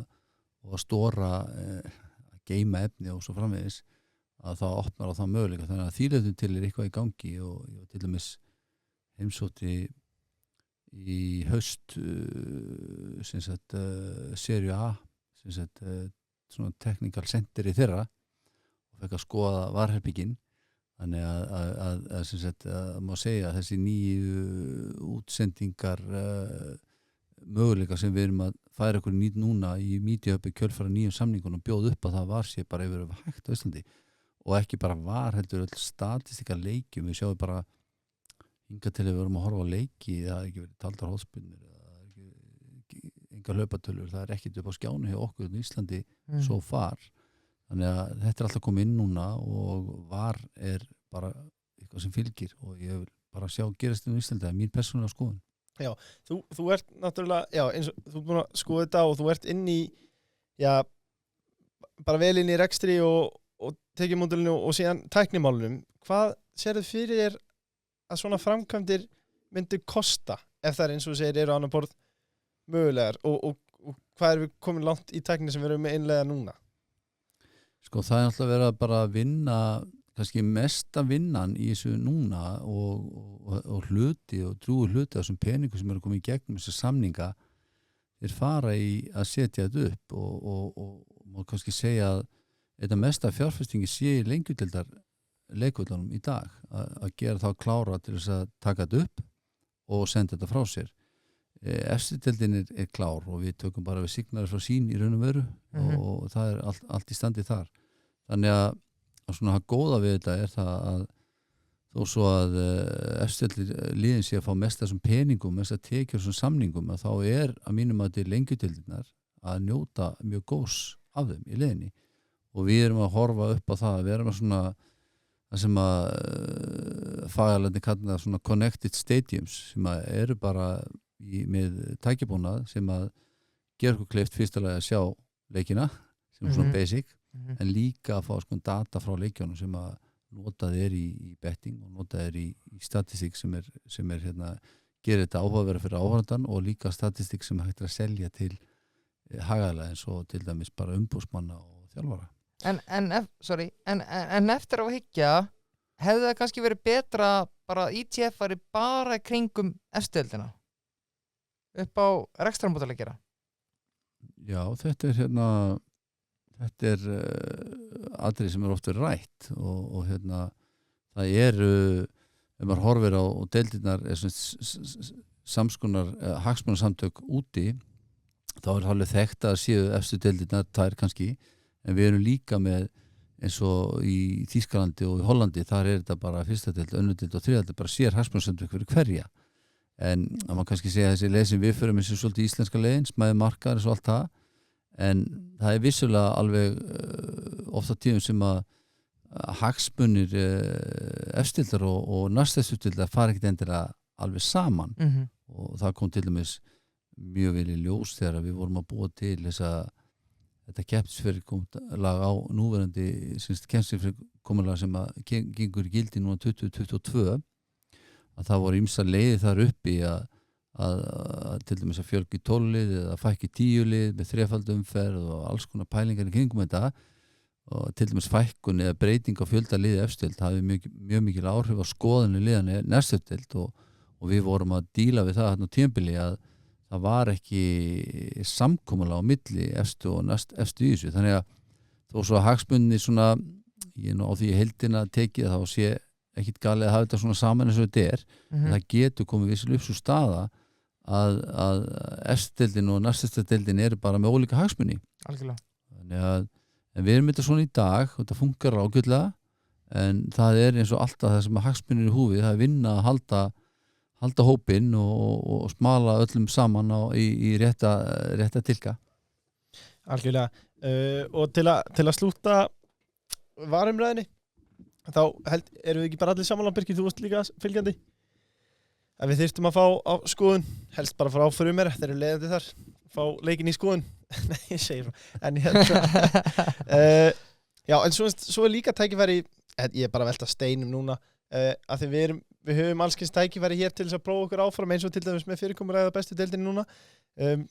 og að stóra að geyma efni og svo framvegis að það opnar á það möguleika þannig að þýletum til eitthvað í gangi og ég til dæmis heimsótti í haust sem sagt Serie A sem sagt svona technical center í þeirra og fekk að skoða varherbygginn þannig að sem sagt að má segja að þessi nýju útsendingar möguleika sem við erum að færa okkur nýtt núna í mídíahöppi kjölfara nýjum samningunum bjóð upp að það var sér bara yfir hægt á Íslandi og ekki bara var heldur öll statistika leikjum við sjáum bara hingað til að við vorum að horfa á leiki það er ekki verið taldar hóðspunnir það er ekki engar hlaupatölur það er ekkert upp á skjánu hjá okkur í Íslandi so far þannig að þetta er alltaf komið inn núna og var bara eitthvað sem fylgir og ég vil bara sjá gerast í Íslandi það er mín persónulega skoðun. Já, þú ert náttúrulega, já, eins og þú ert búin að skoða þetta og þú ert inn í, já, bara vel inn í rekstri og tekjumódulinu og síðan tæknimálunum. Hvað sérðu fyrir þér að svona framkvæmdir myndi kosta ef það eins og þú segir eru á annar borð mögulegar og hvað við komin langt í tækni sem við erum með innlega núna? Sko það alltaf verið að bara vinna kannski mesta vinnan í þessu núna og hluti og drúi hluti af þessum peningum sem eru komið í gegnum þessar samninga þeir fara í að setja þetta upp og má kannski segja að þetta mesta fjárfestingi sé í lengjutildar leikvöldunum í dag að gera þá klára til þess að taka þetta upp og senda þetta frá sér. Efstitildin er klár og við tökum bara við signarir frá sín í raun og veru og það er allt í standi þar. Þannig að svona að góða við þetta er það að þó svo að efstillir liðin sé að fá mest þessum peningum, mest að tekja þessum samningum að þá er að mínum að þetta er lengjutildirnar að njóta mjög góðs af þeim í liðinni og við erum að horfa upp á það við erum að svona það sem að fagalandi kallar það svona connected stadiums sem að eru bara með tækjabúnað sem að gera okkur kleift fyrstulega að sjá leikina sem er svona basic en líka að fá sko data frá leikjónum sem að notað er í betting og notað er í statistík sem er hérna gerir þetta áhugaverða fyrir áhorfandann og líka statistík sem hægt að selja til hagaðilega eins og til dæmis bara umbúsmanna og þjálfara. En eftir á að hyggja hefði það kannski verið betra bara ITF væri bara kringum efstöldina upp á rekstramódel að gera? Já, þetta er atriði sem oft verið rætt og hérna það ef maður horfir á deildirnar samskonar hagsmunasamtök úti þá er alveg þekkt að séu efstu deildirnar tær kannski en við erum líka með eins og í Þýskalandi og í Hollandi þar er þetta bara fyrsta deild, önnur deild og þriðja deild bara sér hagsmunasamtök fyrir hverja en að maður kannski segja þessi leið sem við förum eins og svolítið íslenska leiðin, smæði markaðar og allt það en það er vissulega alveg ofta tíðum sem að hagsmunir efstildar og næstefstildar fara ekkert endilega alveg saman og það kom til dæmis mjög vel í ljós þegar við vorum að búa til þetta keppnisfyrirkomulag á núverandi keppnisfyrirkomulag sem að gengur í gildi núna 2022 að það voru ýmsar leiðir þar uppi að til dæmis að fjölgi 12 lið eða fækki 10 lið með þrefaldumferð og alls konar pælingar í kringum þetta og til dæmis fækkun eða breyting á fjölda liði efstild hafi mjög mikil áhrif á skoðinu liðan næstefstild og við vorum að díla við það hérna á tímabili að það var ekki samkomulag á milli efstu og efstu í þessu þannig að þó svo að hagsmunni svona ég á því heildina tekið þá sé ekkit galið að hafa þetta svona saman eins og þetta en það getur komið visslega upp svo staða að efstildin og næstefstildin eru bara með ólíka hagsmunni. Algjörlega. Þannig að en við erum þetta svona í dag og þetta funkar ágætlega en það er eins og alltaf það sem að hagsmunir í húfi það er vinna að halda hópinn og smala öllum saman í rétta tilka. Algjörlega. Og til að slúta varumræðinni þá erum við ekki bara allir samanlega Birkir, þú varst líka fylgjandi að við þyrftum að fá á skoðun helst bara frá frumir, þeir eru leiðandi þar fá leikinn í skoðun nei, ég segir en já, en svo líka tækifæri ég er bara að velta steinum núna að því við höfum allskins tækifæri hér til þess að prófa okkur áfram eins og til dæmis með fyrirkomuræða bestu deildinni núna ég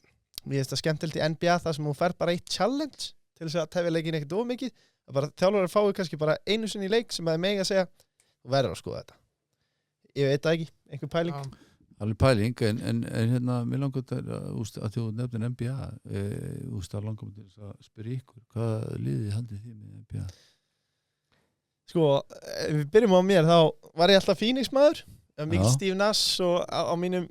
veist það skemmtilegt í NBA það sem þú fer bara eitt challenge til þess að tefja leikinn ekkert of mikið að bara þjálfarar fái kannski bara einu sinni í leik sem að mega að segja þú verður að skoða þetta ég veit það ekki, einhver pæling alveg pæling, en hérna mér langar að þú nefnir NBA að langar til þess að spyrja ykkur hvað liðið haldið þið með NBA? Sko, ef við byrjum á mér þá var ég alltaf Phoenix maður mikið Steve Nash og á mínum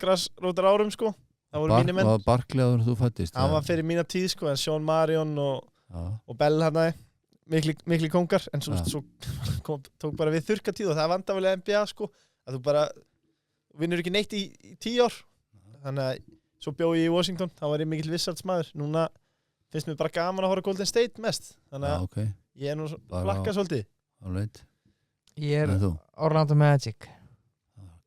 grassrótar árum sko það voru mínir menn var Barkley áður en þú fæddist? Það var fyrir mína tíð sko en Sean Marion og Bell hérna mikli kongar en svo tók bara við þurrkatíð og það vandar vel NBA sko að þú bara vinnur ekki neitt í 10 ár þannig að svo bjó ég í Washington þá var ég mikill Wizards maður núna finnst mér bara gaman að horfa Golden State mest þannig að ég er nú flakka svolítið ég er Orlando Magic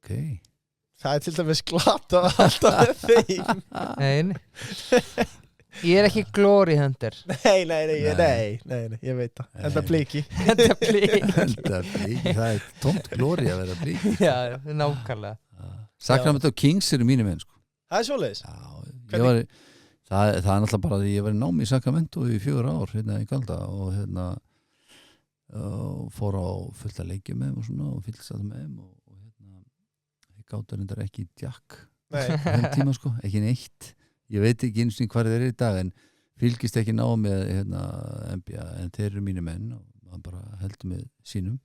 það er til dæmis glata alltaf með þeim Nei ég er ekki glory hunter Nei, ég veit það Enda bliki það er tómt glory að vera bliki Já, nákvæmlega Sacramento Kings eru mínir menn sko. Það er svoleiðis það er náttúrulega bara því ég var í námi í Sacramento í 4 ár hérna í Galda og hérna fór á fullt að leikja með og svona og fylgst að með og hérna ég gáta reyndar ekki Jack þenn tíma sko, ekki neitt ég veit ekki eins og hvað þeir eru í dag en fylgist ekki ná með hérna, NBA en þeir eru mínir menn og maður bara heldur með sínum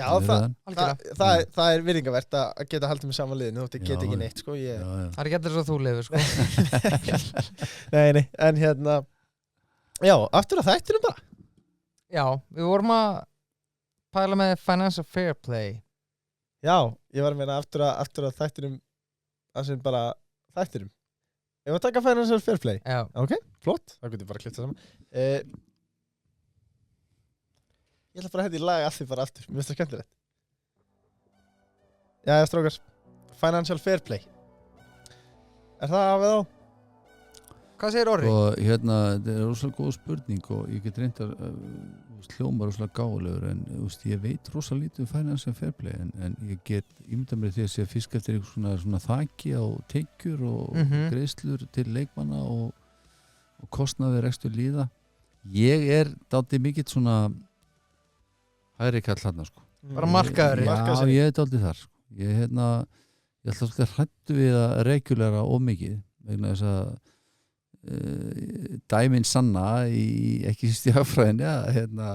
Já, það er virðingavert að geta haldið með saman liðinu þótt ég get ekki neitt sko Það er ekki allir svo þú lifir sko Nei, en hérna Já, aftur að þættinum bara Já, við vorum að pæla með Financial Fair Play Já, ég var að meina aftur að þættinum að sem bara þættinum Ég var að taka Financial Fair Play Já Ok, flott, það getur bara að klipta saman Ég ætla bara að hætti í lag allir bara aftur, mér finnst það skemmtilegt. Jæja, strákar, Financial Fair Play. Er það af eða á? Hvað segir Orri? Og hérna, þetta er rosalega góð spurning og ég get reyndar hljóma rosalega gálegur en ég veit rosalega lítið Financial Fair Play en ég get ímyndað mér því að sé fisk eftir eitthvað svona þaki á tekjur og greiðslur til leikmanna og kostnaði rekstur líða. Ég er dálítið mikill svona hægri kall hérna sko. Bara markaður. Já, ég er dálítið þar sko. Ég ætla svolítið hrættu við að regulera of mikið vegna þess að dæmin sanna ekki síst í hagfræðinni að hérna,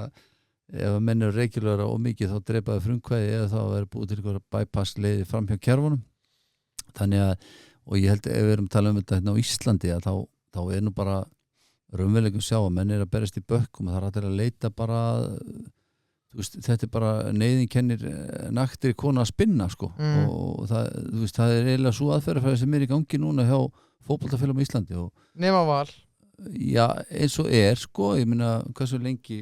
ef að menn eru regulera of mikið þá drepaði frumkvæði eða þá verður búið til eitthvað bypass leiði fram hjá kerfunum þannig að, og ég held ef við erum að tala um þetta hérna á Íslandi að þá er nú bara raunveruleikum sjá að menn er að berast í bökkum og það er allir að leita bara þetta er bara neyðin kennir naktir kona að spinna sko og það er eiginlega svo aðferðarfræði sem er í gangi núna hjá fótboltafélagum í Íslandi og nema val já eins og sko ég meina hversu lengi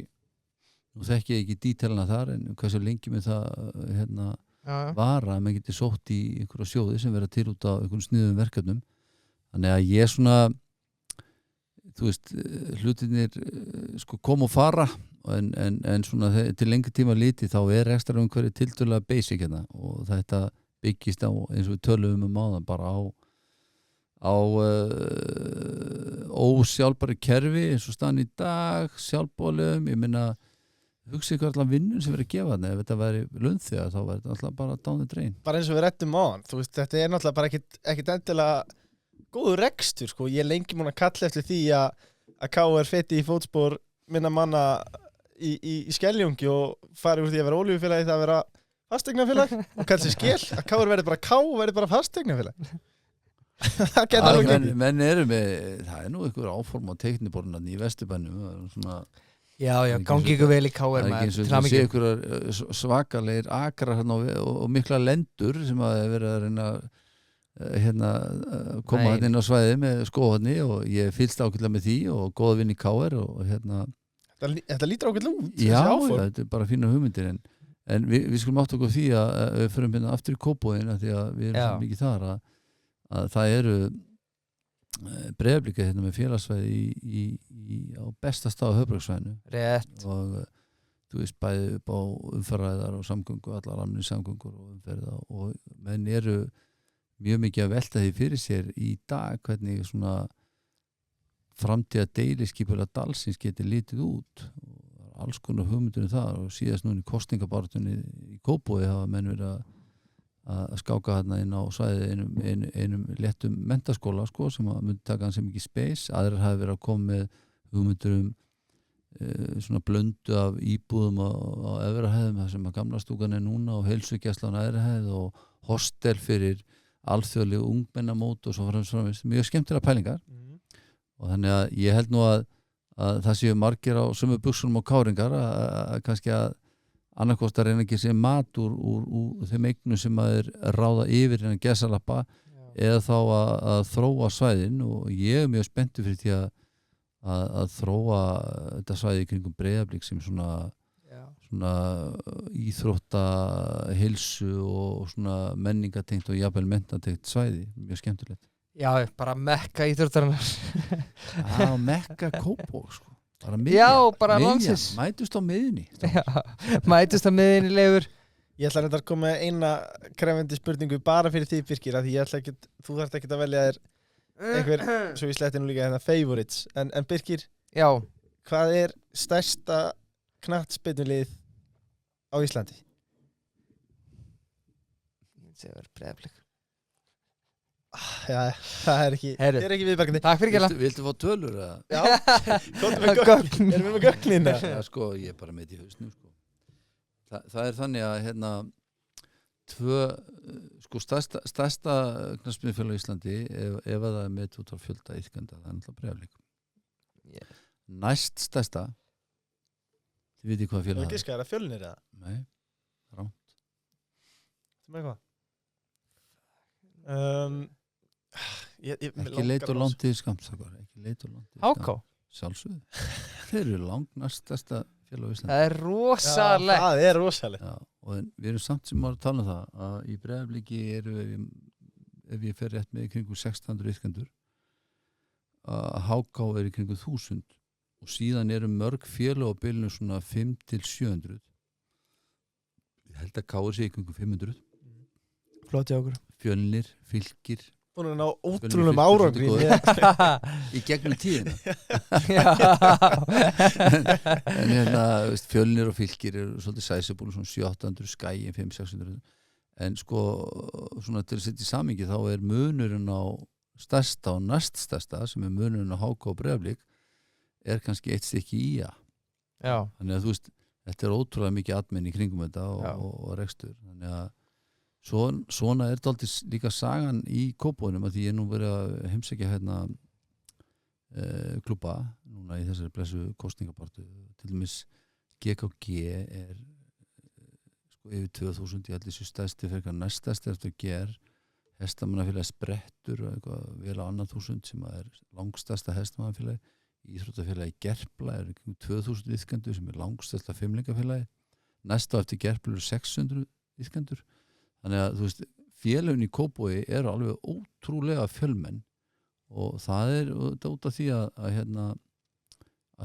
nú þekki ég ekki dítelina þar en hversu lengi með það hérna vara að maður geti sótt í einhverja sjóði sem vera til út á einhvern sniðum verkefnum þannig að ég svona hlutinir sko kom og fara en svona til lengri tíma liti þá er ekstra umhverju tiltölulega basic hérna og þetta byggist á eins og við tölum áðan bara á ósjálfbæri kerfi eins og staðan í dag sjálfbólum, ég meina hugsa ykkur allan vinnun sem verið að gefa þarna ef þetta væri launþega þá væri þetta alltaf bara down the drain bara eins og við rættum á hann þetta er náttúrulega bara ekkit endilega góður rekstur sko, ég er lengi múin að kalla eftir því að KR feti í fótspor minna manna í Skeljungi og fari úr því að vera olíufélagi það að vera fasteignafélag og kalli sér skel að KR verði bara fasteignafélag það geta alveg ekki menn eru með, það er nú einhver áform á teikniborðan í Vesturbænum svona já, gangi ykkur vel í KR það er ekki eins og það sé einhverjar svakalegir akrar hérna og mikla lendur sem að vera að reyna hérna koma hérna inn á svæði með skóhorni og ég fylgst ákveðlega með því og góða vinn í KR og hérna Þetta lítur ákveðlega út, Já, þessi áform. þetta er bara fína hugmyndir en við skulum átt okkur á því að við förum hérna aftur í Kópavoginn af því að við erum Já. svo mikið þar að það eru Breiðablika hérna með félagsvæði á besta stað á höfbruksvæðinu Rétt. og þú veist bæði upp á umferðaræðar og samgöngu, allar almenni samgöngur og umferða og menn eru mjög mikið að velta því fyrir sér í dag hvernig svona framtíða deiliskipulega dalsins getur litið út og alls konar hugmyndunum það og síðast núna í kosningabartunni í Kópavogi hafa menn verið að skáka hérna inn á svæði einum léttum menntaskóla sko, sem að myndi taka hann sem ekki space, aðrir hafi verið að koma með hugmyndur svona blöndu af íbúðum á efrahæðum, það sem að gamla stúkan núna og heilsugæslan á efrahæð og hostel fyrir alþjóðlegu ungmennamót og svo framvegis, mjög skemmtilega pælingar og þannig að ég held nú að það séu margir á sömu buxunum og káringar að kannski að annarkost að reyna ekki sér mat úr þeim eignum sem að er ráða yfir en að gesalappa eða þá að þróa svæðin og ég er mjög spenntur fyrir því að þróa þetta svæði kringum Breiðablik sem svona íþrótta heilsu og svona menningatengt og jafnvel menntatengt svæði, mjög skemmtilegt. Já, bara mekka íþróttarinnar. Já, mekka Kópavog sko. Bara Já, bara miðjan, landsins. mætust á miðjunni. Mætust á miðinni Leifur. Ég ætla að koma með eina krefendi spurningu bara fyrir því Birkir, að ég ætla ekki, þú þarft ekki að velja þér einhver, svo ég sletti nú líka hérna favorites, en Birkir, Já. hvað er stærsta knattspyrnulið á Íslandi? Það er Breiðablik. Já, það er ekki, Heyrðu. er ekki viðbergandi. Takk fyrir gæla. Viltu fá tölur eða? Já, komdu með gögn, erum við með gögnin? Já, sko, ég er bara með í hausnum sko. Það er þannig að hérna sko stærsta knattspyrnufélag á Íslandi ef það er með út á fjölda iðkenda, það er náttúrulega Breiðablik. Yeah. Næst stærsta þið viti hvað félag Þú giska, er það Fjölnir eða? Nei, rámt. Þú með hvað? Ekki leit og landið skamstakar, ekki leit og landið Háká. sjálfsögðu. Þeir eru langt næst stærsta félag á Íslandi. Það er rosalegt. Það er rosalegt. Já, og við erum samt sem að tala um það að í Breiðabliki eru ef ég fer rétt með í kringum 600 iðkendur að Háká er í kringum 1000 og síðan eru mörg félag á bilinu svona 500-700 ég held að Káir sé í kringum 500 Flott hjá okkur. Fjölnir, Fylkir Búin að ná ótrúlum árangri. í gegnum tíðina Já. en hérna veist, Fjölnir og Fylkir eru svolítið sæsibúl svona 700-800, Skæin 500-600 en sko svona til að setja í samhengi þá er munurinn á stærsta og næst stærsta sem er munurinn á Háká og Breiðablik er kannski eitt stykki í Já. þannig að þú veist, þetta er ótrúlega mikið admin í kringum þetta og rekstur þannig að svona er þetta alltaf líka sagan í Kópavoginum að því ég er nú verið að heimsækja hérna klúbba núna í þessari blessu kostningapartu til dæmis GKG er sko yfir 2000 ég held þessu stærsti fyrir næststærsti eftir GR hestamannafélagi Sprettur eitthvað vel á annað 1000 sem er langstærsta hestamannafélagi íþróttafélagi Gerpla er 2000 iðkendur sem er langstærsta fimmleikafélagi næsta eftir Gerpla eru 600 iðkendur þannig að þú veist félögin í Kópavogi eru alveg ótrúlega fjölmenn og það er út af því að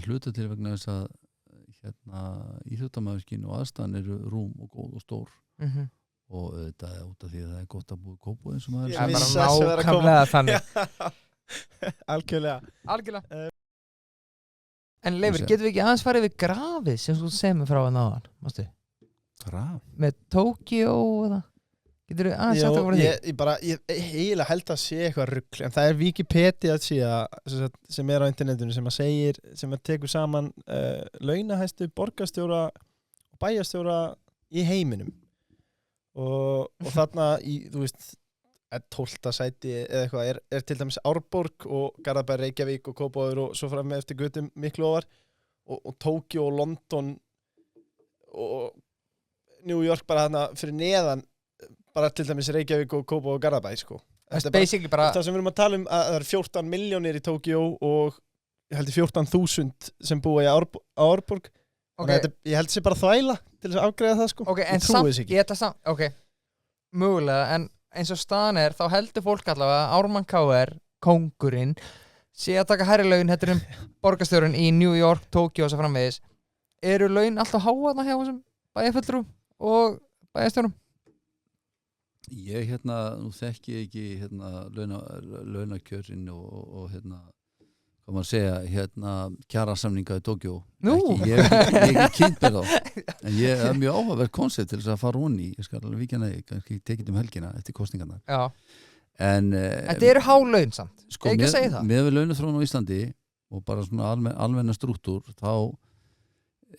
hluta til vegna þess að íþróttamæðurskinn og aðstæðan eru rúm og góð og stór og þetta er út af því að það er gott að búa í Kópavogi sem Ég Það er vissi bara að þessu væri að koma. nákvæmlega þannig. Algjörlega. Algjörlega. En Leifur, getum við ekki aðeins farið við grafið sem þú segir mig frá að náðan? Mástu? Graf? Með Tókíó og það? Getur við aðeins sagt okkur því? Ég eiginlega held að sé eitthvað rugl en það er Wikipedia sem er á internetinu sem að segir sem að tekur saman launahæstu borgarstjóra og bæjarstjóra í heiminum og þarna í, þú veist 12. sæti eða eitthvað er til dæmis Árborg og Garðabær, Reykjavík og Kópavogur og svo fram með eftir götum miklu ofar og Tókíó og London og New York bara þarna fyrir neðan bara til dæmis Reykjavík og Kópavogur og Garðabær sko. Það er basically bara það sem við erum að tala um að það er 14 milljónir í Tókíó og ég held 14.000 sem búa í Árborg ég held sér bara þvæla til þess að afgreiða það sko Ok, en ég trúi samt, þess ekki ég ætla samt, ok, mögulega, en eins og staðan þá heldur fólk allavega að Ármann KR, kóngurinn, sé að taka hærri laun heldur borgarstjórinn í New York, Tokyo og svo framvegis. Eru laun alltaf háaðna hjá þessum bæjarfulltrúum og bæjarstjórum? Ég nú þekki ekki launakjörin og hvað maður segja, kjarasamninga í Tokyo. Nú? Ég ekki kynnt mér þá. En ég er mjög áhugaverð koncept til þess að fara honni. Ég skal alveg víkja neði, kannski tekið helgina eftir kostningarnar. Já. En þetta eru há laun samt. Sko, ekki að segja það. Með launaþróun á Íslandi og bara svona almenna strúktúr, þá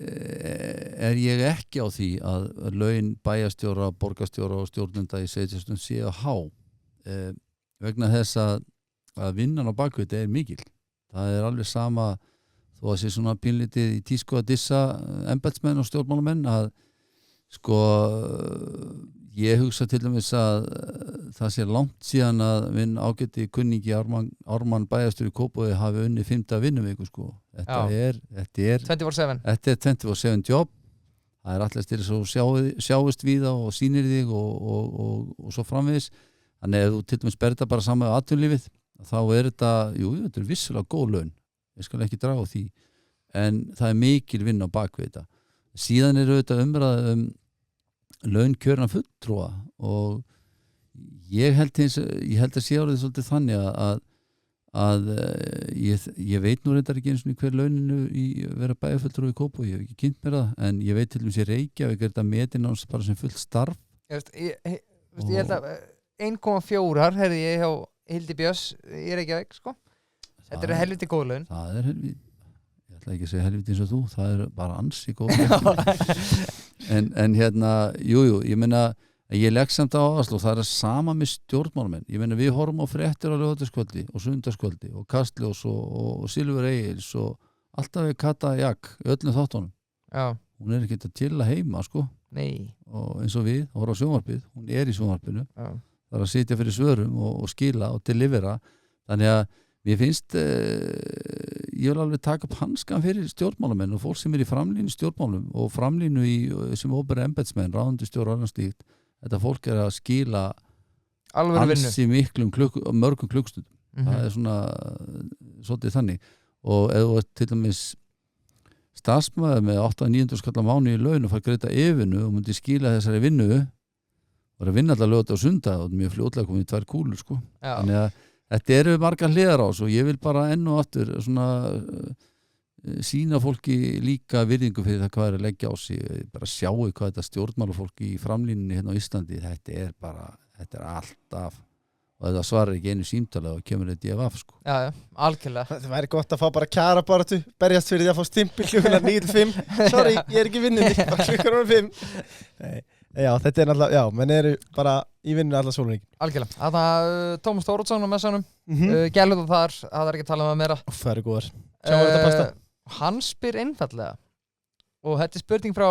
er ég ekki á því að laun bæjarstjóra, borgarstjóra og stjórnenda í sveitarstjórnum séu há. Vegna þess að vinnan á bakvið er mikil. Það er alveg sama þó að sé svona pínlítið í tísku að dissa embættismenn og stjórnmálamenn að sko ég hugsa til dæmis að það sé langt síðan að minn ágæti kunningi Ármann bæjarstjóri í Kópavogi hafi unni 5. vinnuviku sko. Þetta er 24/7. Þetta er 24/7 job. Það er alltaf til þess að sjáist við það og sýnir þig og svo framvegis. Þannig ef þú til dæmis berða bara saman með atvinnulífið þá er þetta, þetta er vissulega góð laun, ég skal ekki draga á því, en það er mikil vinn á bakvið þetta. Síðan eru þetta umræða laun kjörna fulltrúa og ég held að sé árið svolítið þannig að ég veit nú reyndar ekki eins og hver launinu í vera bæjarfulltrúi í Kópavogi, ég hef ekki kynnt mér það, en ég veit til dæmis í Reykjavík er þetta metin án bara sem fullt starf. Ég held að 1,4 heyrði ég hjá Hildi Björns í Reykjavík sko. Þetta eru helviti góð laun. Það er helviti, ég ætla ekki að segja helviti eins og þú, það er bara ansi góð laun. en ég meina ég legg samt á áherslu og það er sama með stjórnmálamenn. Ég meina við horfum á fréttir á laugardagskvöldi og sunnudagskvöldi og Kastljós og Silfur Egils og alltaf við Kata Jak öllum þáttunum. Já. Hún er ekki að chilla heima sko. Nei. Og eins og við, horfa á sjónvarpið, hún er í sjónvarpinu. Já. Það er að sitja fyrir svörum og skila og delivera, þannig að mér finnst ég vil alveg taka upp hanskan fyrir stjórnmálamenn og fólk sem er í framlínu stjórnmálum og framlínu sem opinberir embættismenn, ráðuneytisstjórar og annað slíkt. Þetta fólk er að skila ansi mörgum klukkstundum. Það er svona svolítið þannig og ef þú til dæmis starfsmaður með 800-900 skall á mánuði í laun og fær greita yfirvinnu og myndi skila þessari vinnu og að vinna allar lögða á sundag og mjög fljótlega komið í 2 kúlur sko. Þannig að þetta eru margar hliðar á og ég vil bara enn og aftur svona sýna fólki líka virðingu fyrir það hvað er að leggja á sig, bara sjáu hvað þetta stjórnmálafólki í framlínunni hérna á Íslandi, þetta er alltaf og þetta svarar ekki einu símtala og kemur þetta í af sko. Já, algjörlega. Það væri gott að fá bara kjara baratu, berjast fyrir því að fá stimpil klukkunar 9-5. Sorry, ég er ekki vinnindi, bara klukkunar 5. Nei, já, þetta er náttúrulega, menn eru bara í vinnunni allar sólunni. Algjörlega. Þarna Tómas Þórótsson á messanum, gælur þar, það er ekki að tala um meira. Það eru góðar. Sjáum við þetta pasta. Hann spyr einfallega, og þetta er spurning frá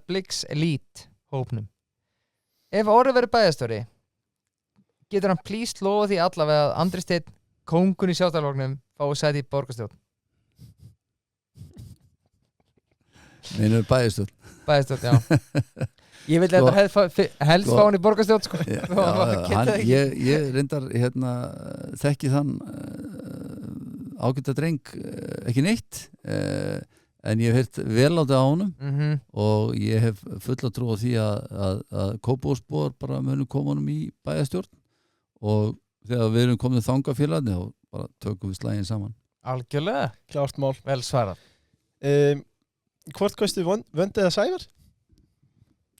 Blix Elite hópnum. Ef orðið verið bæjarstjóri, getur hann plíst lofa því allavega að Andri Steinn, kóngun í sjálfstæðarflokknum, fái sæti í borgarstjórn? Meinur bæjarstjórn? Bæjarstjórn, já. Ég vil þetta helst fá hann í borgarstjórn sko. Ég reyndar þekki þann ágæta dreng ekki neitt en ég hef heyrt vel á þetta á honum og ég hef fulla trú á því að Kópavogsbúar bara munum koma honum í bæjarstjórn og þegar við erum komið þangafélagarnir og bara tökum við slægin saman. Algjörlega. Klárt mál. Vel svarað. Hvort kaustu Vöndi eða Sævar?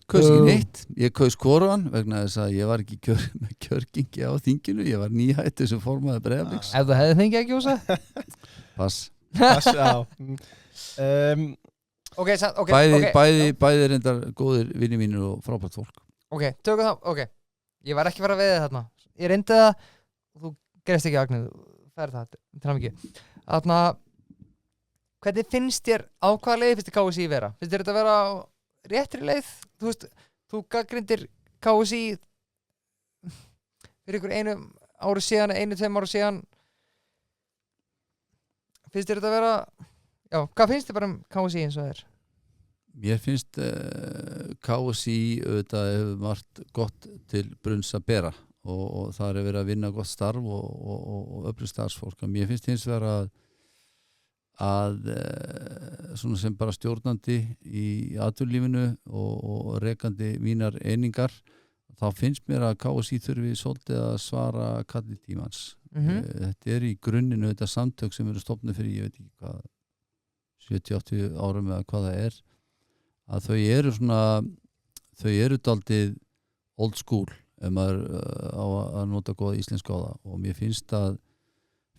Kaus ekki neitt. Ég kaus Koruan vegna þess að ég var ekki með kjörgengi á þinginu. Ég var nýhættur sem formaði Breiðabliks. Ef þú hefði fengið að kjósa? Pass. Pass, já. Bæði reyndar góðir vinir mínir og frábært fólk. Ok, tökum það. Ok. Ég var ekki að fara að veiða þarna. Ég reyndi það og þú gerist ekki Agnið. Það er það. Til hann ekki. Þarna, hvernig finnst þér á hvaða leið finnst þér KSÍ vera? Finnst þér þetta vera á réttri leið? Þú veist, þú gagnrýndir KSÍ fyrir ykkur 1-2 ára síðan finnst þér þetta að vera já, hvað finnst þér bara KSÍ eins og þér? Mér finnst KSÍ auðvitað hefur margt gott til brunns að bera og það er verið að vinna gott starf og öflug starfsfólk. Mér finnst hins vegar að svona sem bara stjórnandi í atvinnulífinu og rekandi mínar einingar, þá finnst mér að KSÍ þurfi svolítið að svara kalli tímans. Þetta í grunninu þetta samtök sem eru stofnuð fyrir, ég veit ekki hvað, 70-80 árum eða hvað það að þau eru daldið old school ef maður á að nota góða íslensku á það, og mér finnst að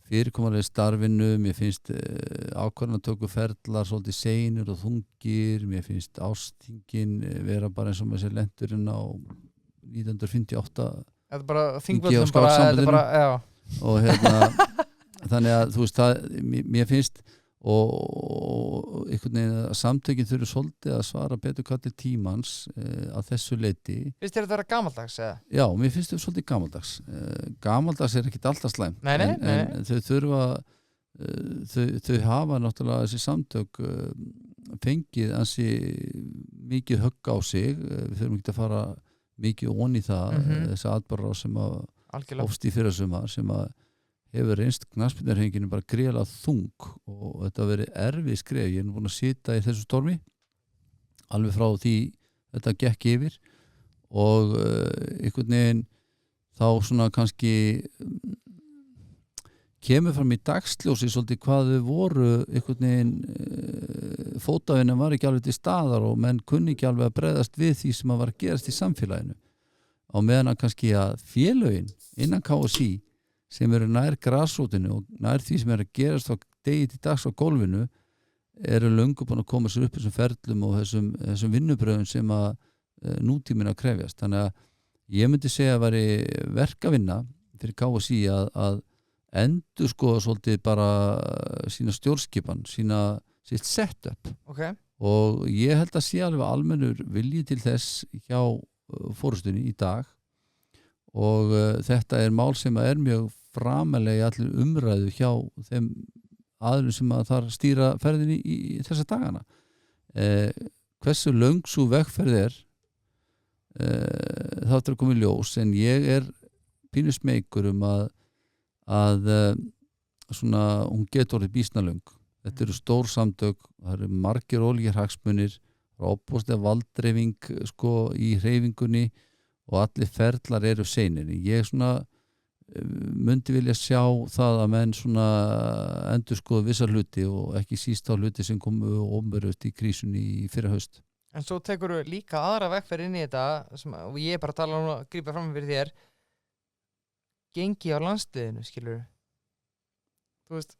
fyrirkomulega starfinu, mér finnst ákvarðanatökuferlar svolítið seinir og þungir, mér finnst ástingin vera bara eins og maður sér lenturinn á 1958. Þetta bara þingvöldum bara, já. Og þannig að þú veist það, mér finnst og einhvern veginn að samtökin þurfi svolítið að svara betur kalli tímans að þessu leyti. Finnst þér þetta vera gamaldags eða? Já, mér finnst þetta svolítið gamaldags. Gamaldags ekkert alltaf slæmt, en þau þurfa þau hafa náttúrulega þessi samtök fengið ansi mikið högg á sig, við þurfum ekki að fara mikið onni í það, þessi atburðar sem að hófst í fyrrasumar sem að hefur reynst knattspyrnuhreyfingin bara gríðarlega þung og þetta verið erfið skref. Ég búin að sitja í þessu stormi alveg frá því þetta gekk yfir og einhvern veginn þá svona kannski kemur fram í dagsljósi svolítið hvað þau voru einhvern veginn fótavinna var ekki alveg til staðar og menn kunni ekki alveg að bregðast við því sem að var að gerast í samfélaginu, á meðan að kannski að félögin innan KSÍ sem eru nær grasrótinu og nær því sem að gerast á degi til dags á gólfinu eru löngu búin að koma sér upp þessum ferlum og þessum vinnubröðum sem að nútíminn að krefjast. Þannig að ég myndi segja að væri verkavinna fyrir KSÍ að endurskoða svolítið bara sína stjórnskipan, sitt setup. Og ég held að sé alveg almennur vilji til þess hjá forystunni í dag og þetta mál sem er mjög framalega í allir umræðu hjá þeim aðlum sem að þar stýra ferðinni í þessa dagana. Hversu löng sú vegferð þá er komið ljós, en ég pínu smeykur að svona hún getur orðið býsna löng. Þetta eru stór samtök, það eru margir ólíkir hagsmunir, það er opbóðslega valddreifing í hreyfingunni og allir ferlar eru seinir. Ég svona myndi vilja sjá það að menn svona endurskoða vissar hluti og ekki síst á hluti sem komu ómverust í krísunni í fyrra haust. En svo tekur þú líka aðra vegferð inn í þetta sem, og ég bara tala um að grípa fram fyrir þér, gengi á landsliðinu, skilur þú veist,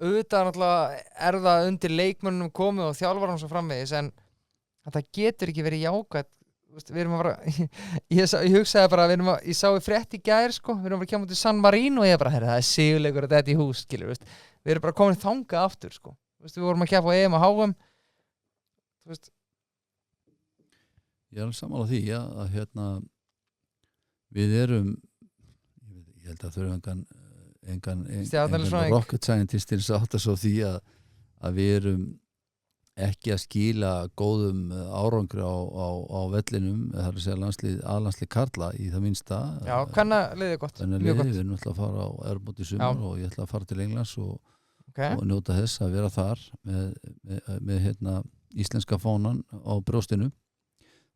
auðvitað náttúrulega það undir leikmönnum komið og þjálfarann svo framvegis, en það getur ekki verið jákvætt. Við erum að fara, ég hugsaði bara, ég sá í frétt í gær, við erum að kemja út í San Marino og ég bara, það sigurleikur að þetta í hús, skilur, við erum bara komin þangað aftur, við vorum að keppa á EM og HM, Ég alveg sammála því, að við erum, ég held að þau engan rocket scientist til þess að átta svo því að við erum ekki að skila góðum árangri á vellinum, það að segja aðlandslið karla í það minnsta. Já, hvernig liðið gott? Við erum alltaf að fara á Evrópumóti í sumar og ég ætla að fara til Englands og njóta þess að vera þar með íslenska fánan á brjóstinu.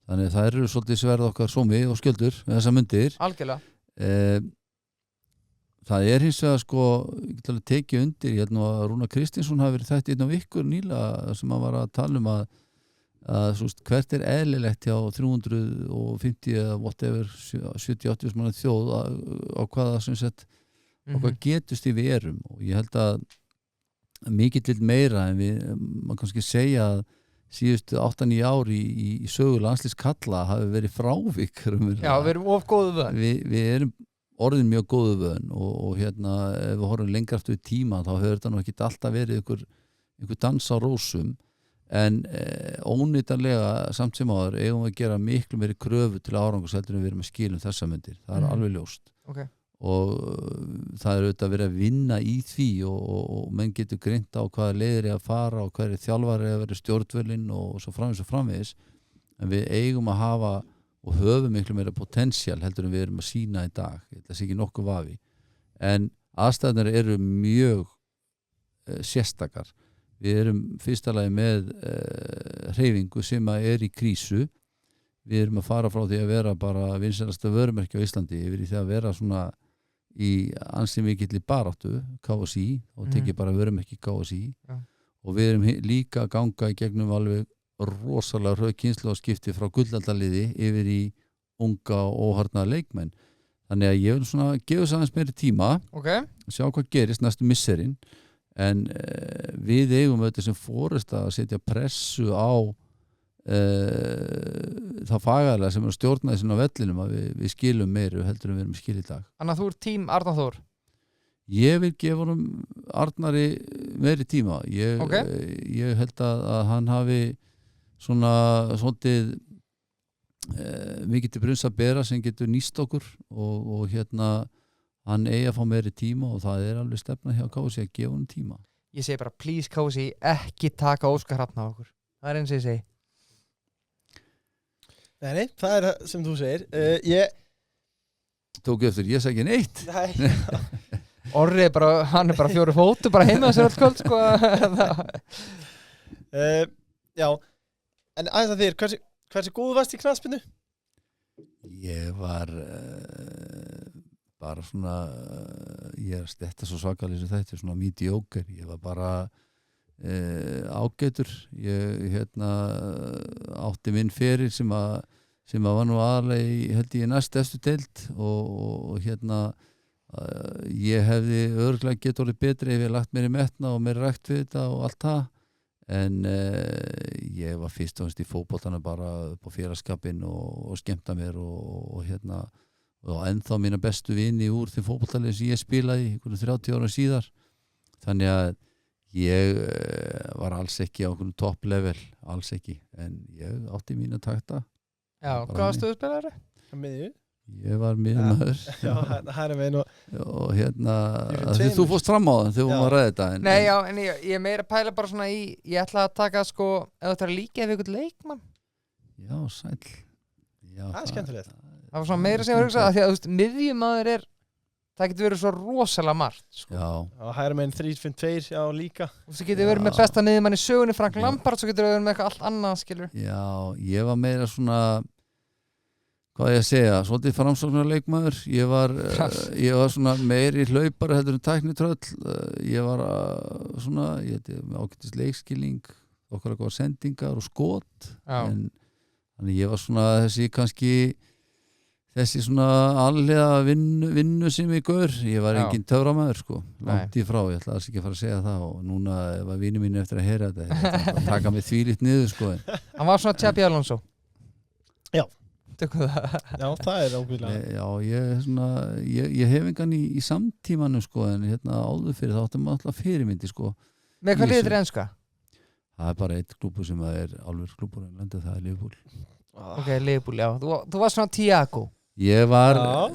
Þannig að það eru svolítið sverð okkar sómi og skjöldur með þessa myndir. Algjörlega. Það hins vegar ég get alveg tekið undir, ég held nú að Rúnar Kristinsson hafi verið þetta einn af ykkur nýlega sem að var að tala um að hvert eðlilegt hjá 350 eða whatever 70-80 manna þjóð á hvaða sem sett á hvað getust við erum, og ég held að mikið til meira en maður kannski segja að síðustu 8-9 ár í sögu landsliðs kalla hafi verið frávik. Já, við erum of góðu vön. Við erum orðin mjög góðu vön og ef við horfum lengra aftur í tíma þá hefur þetta nú ekki alltaf verið einhver dans á rósum, en ónýtanlega samt sem áður eigum við að gera miklu meiri kröfu til árangurs heldur en við erum að skilum þessa myndir, það alveg ljóst. það auðvitað verið að vinna í því og menn getur greint á hvaða leiðir að fara og hver þjálfari að vera stjórnvölinn og svo framvegis en við eigum að hafa og höfum miklu meira potential heldur en við erum að sýna í dag, það sé ekki nokkuð vafi en aðstæðnar eru mjög sérstakar. Við erum fyrsta lagi með hreyfingu sem er í krísu. Við erum að fara frá því að vera bara vinsælasta vörumerki á Íslandi yfir í því að vera svona í ansi mikilli baráttu KSÍ og tekið bara vörumerki KSÍ og við erum líka að ganga í gegnum alveg rosalega hröð kynslóðskipti frá gullaldaliði yfir í unga og óharðna leikmenn. Þannig að ég vil svona gefa þess aðeins meiri tíma sjá hvað gerist næstu misserin en við eigum auðvitað sem fórust að setja pressu á þá fagalega sem er að stjórna þessin á vellinum að við skilum meiru heldur en við erum skil í dag. Þannig að þú er tím Arnar Þór? Ég vil gefa honum Arnari meiri tíma. Ég held að hann hafi svona svolítið mikið til brunns að bera sem getur nýst okkur og hann eigi að fá meiri tíma og það er alveg stefna hjá KSÍ að gefa honum tíma. Ég segi bara please KSÍ ekki taka Óskar Hrafn á okkur. Það er eins og ég segi. Nei, það er sem þú segir. Ég tók eftir, ég segi neitt. Nei. Orri hann er bara 4 fótu bara heima sér öll kvöld sko. Já, en aðeins að þér, hversu góð varst í knattspyrnu? Ég var bara svona ég er þetta svo svakalega sem þetta svona mediocre, ég var bara ágætur ég átti minn feril sem að var nú aðalega held ég næst efstu deild og ég hefði örugglega getið orðið betri ef ég lagt mér í metna og mér rækt við þetta og allt það en ég var fyrst og fremst í fótboltana bara upp á félagskapinn og skemmta mér og ennþá mína bestu vini úr þeim fótboltalið sem ég spilaði 30 ára síðar þannig að ég var alls ekki á einhvern topp level, alls ekki en ég átti mína takta. Já, hvaða stöðuspilari? Miðju. Ég var miðjumaður. Já, hæra megin og því þú fórst fram á það þegar hún var að ræða þetta. Nei, já, en ég meira pæla bara svona ég ætla að taka sko, ef þú ætlar að líka ef ykkur leikmann. Já, sæll. Já, það er skemmtilegt. Það var svona meira sem ég var að hugsa, því að þú veist, miðjumaður það getur verið svo rosalega margt sko. Já, hæra megin 3-5-2 já líka. Þú getur verið með besta miðjumann í sögunni Frank Lampard, svo getur verið með eitthvað allt annað, skilur. Já, ég var meira svona hvað ég að segja, svolítið framsóknar leikmaður ég var svona meiri hlaupari heldur en tæknitröll ég var svona ágætis leikskilning okkar eitthvað sendingar og skot en þannig ég var svona þessi svona allega vinnu sem ég gaur ég var engin töframæður sko langt í frá, ég ætla alls ekki að fara að segja það og núna var vinur mín eftir að heyra þetta ég ætla að taka mig þvílíkt niður sko Hann var svona Xabi Alonso. Já, það er ákveðlega. Já, ég hef engan í samtímanum sko en áður fyrir þá áttum alltaf fyrirmyndi sko. Með hvað liðir enska? Það er bara eitt klúbbur sem er alveg klúbbur en landið, það er Liverpool. Ok, Liverpool, já. Þú var svona Thiago. Ég var,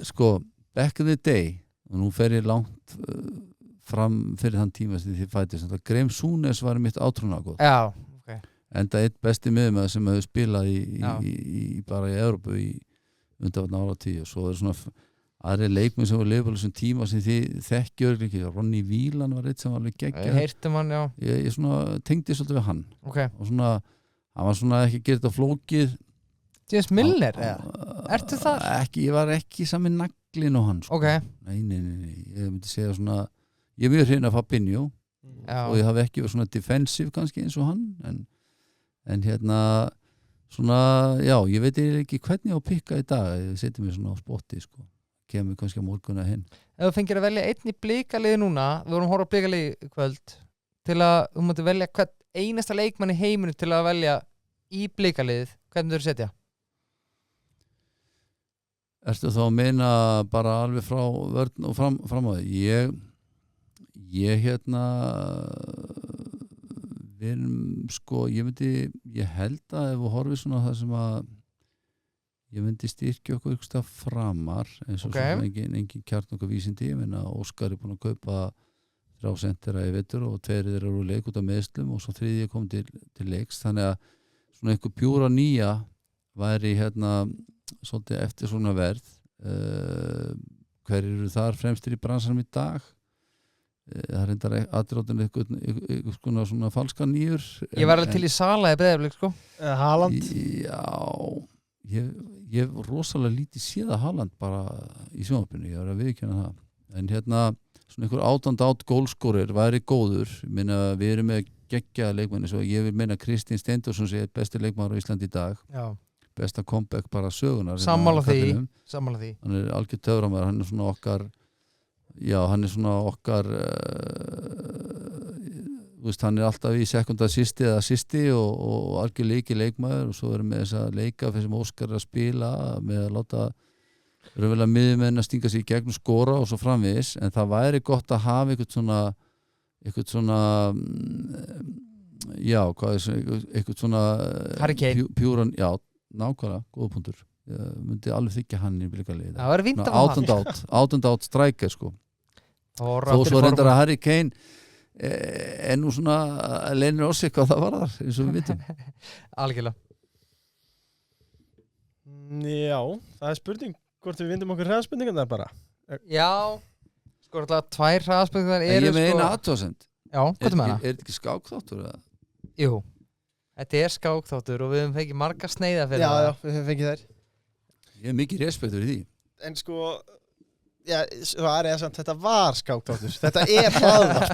sko, back in the day og nú fer ég langt fram fyrir þann tíma sem þið fættist. Graham Souness var mitt átrúnaðgóð. Já, ok. Enda eitt besti miðjumaður sem hefur spilað bara í Evrópu í undanfarna áratugum og svo er svona aðrir leikmenn sem var Liverpool þessum tíma sem þið þekkjur ekki, Ronny Whelan var eitt sem var alveg geggjað. Heyrtum hann, já. Ég svona tengdi svolítið við hann. Ok. Og svona, hann var svona ekki gerðið á flókið. James Milner, eða? Ertu þar? Ég var ekki sami naglinn á hann. Sko. Ok. Nei, ég myndi segja svona, ég er mjög hrifinn af Fabinho og ég hafi ekki verið svona defensive kannski eins og hann, en svona, já, ég veit ekki hvernig ég á að pikka í dag, ég seti mér svona á spotti sko, kemur kannski á morgun að hinn. Ef þú fengir að velja einn í Blikaliði núna, við vorum að horfa á Blikaliði í kvöld, til að þú mátti velja hvern einasta leikmann í heiminu til að velja í Blikaliðið, hvernig þú eru setja? Ertu þá að meina bara alveg frá vörn og fram á því? Ég við erum sko, ég held að ef við horfum svona það sem að ég myndi styrkja okkur ykkur stað framar eins og Ok. svo engin kjarnungavísindi, ég meina Óskar er búin að kaupa 3 sentera í vetur og 2 þeirra eru úr leik út af meðslum og svo 3 kom til leiks, þannig að svona einhver pjúra nýja væri svolítið eftir svona verð. Hverjir eru þar fremstir í bransanum í dag? Það er reyndar aðdrótin eitthvað svona falska nýjur. Ég var alveg til í Sala í Breiðablik sko. Haaland. Já, ég hef rosalega lítið séð að Haaland bara í sjónvarpinu, ég var að viðurkenna það. En svona einhver 18 gólskorir væri góður. Ég meina, við erum með geggja leikmanni, svo ég vil meina Kristinn Steindorsson sé besti leikmaður á Íslandi í dag. Já. Besta comeback bara sögunar. Sammála því. Hann er algjör töframæður, hann er svona okkar hann er alltaf í sekunda assisti eða assisti og algjör leikmaður, og svo erum við þessa leika fyrir sem Óskar er að spila með að láta raunverulega miðjumenn að stinga sig í gegn og skora og svo framvegis, en það væri gott að hafa eitthvað svona Harry Kane. pjúran, já, nákvæmlega, góða punktur. Ég myndi alveg þykja hann í blika liða. Það var vínt af átján striker sko. Þó svo reyndar að Harry Kane er nú svona leynir á sig hvað það var þar, eins og við vitum. Algjörlega. Já, það er spurning hvort við vindum okkur hraðspurningarnar bara. Já, sko alltaf 2 hraðspurningar En eru ég með eina athugasemd. Já, hvað er með hana? Er þetta ekki skákþáttur? Jú, þetta er skákþáttur og við höfum fengið marga sneiða fyrir Já, við höfum fengið þær. Ég er mikið respektur í því. En sko, já, það er samt, þetta var skákþáttur. Þetta er hlaðvarp.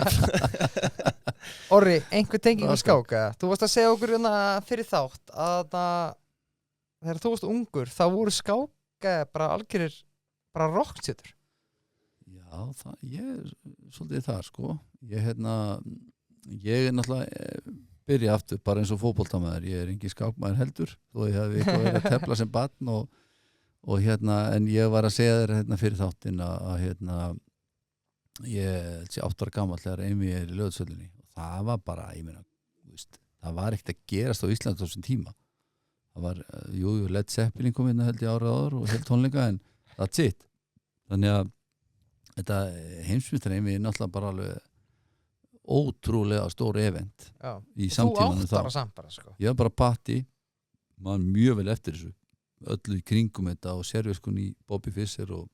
Orri, einhver tenging við skák eða? Þú varst að segja okkur fyrir þátt að þegar þú varst ungur þá voru skák bara algjörir bara rockstjötur. Já, ég er svolítið þar sko. Ég er náttúrulega byrja aftur bara eins og fótboltamaður. Ég er engin skákmaður heldur þó ég hef eitthvað verið að tefla sem barn og en ég var að segja þér fyrir þáttinn að ég sé 8 ára gamall þegar Amy er í Laugardalshöllinni og það var bara, ég meina, það var ekkert að gerast á Íslandi á þessum tíma. Það var, Led Zeppelin kom held ég árið áður og held tónleika, en that's it. Þannig að þetta heimsmyndstar Amy er náttúrulega bara alveg ótrúlega stór event í samtímanum. Þú 8 ára samt bara sko. Ég var bara patti, maður mjög vel eftir þessu, öllu í kringum þetta og sérviskun í Bobby Fischer og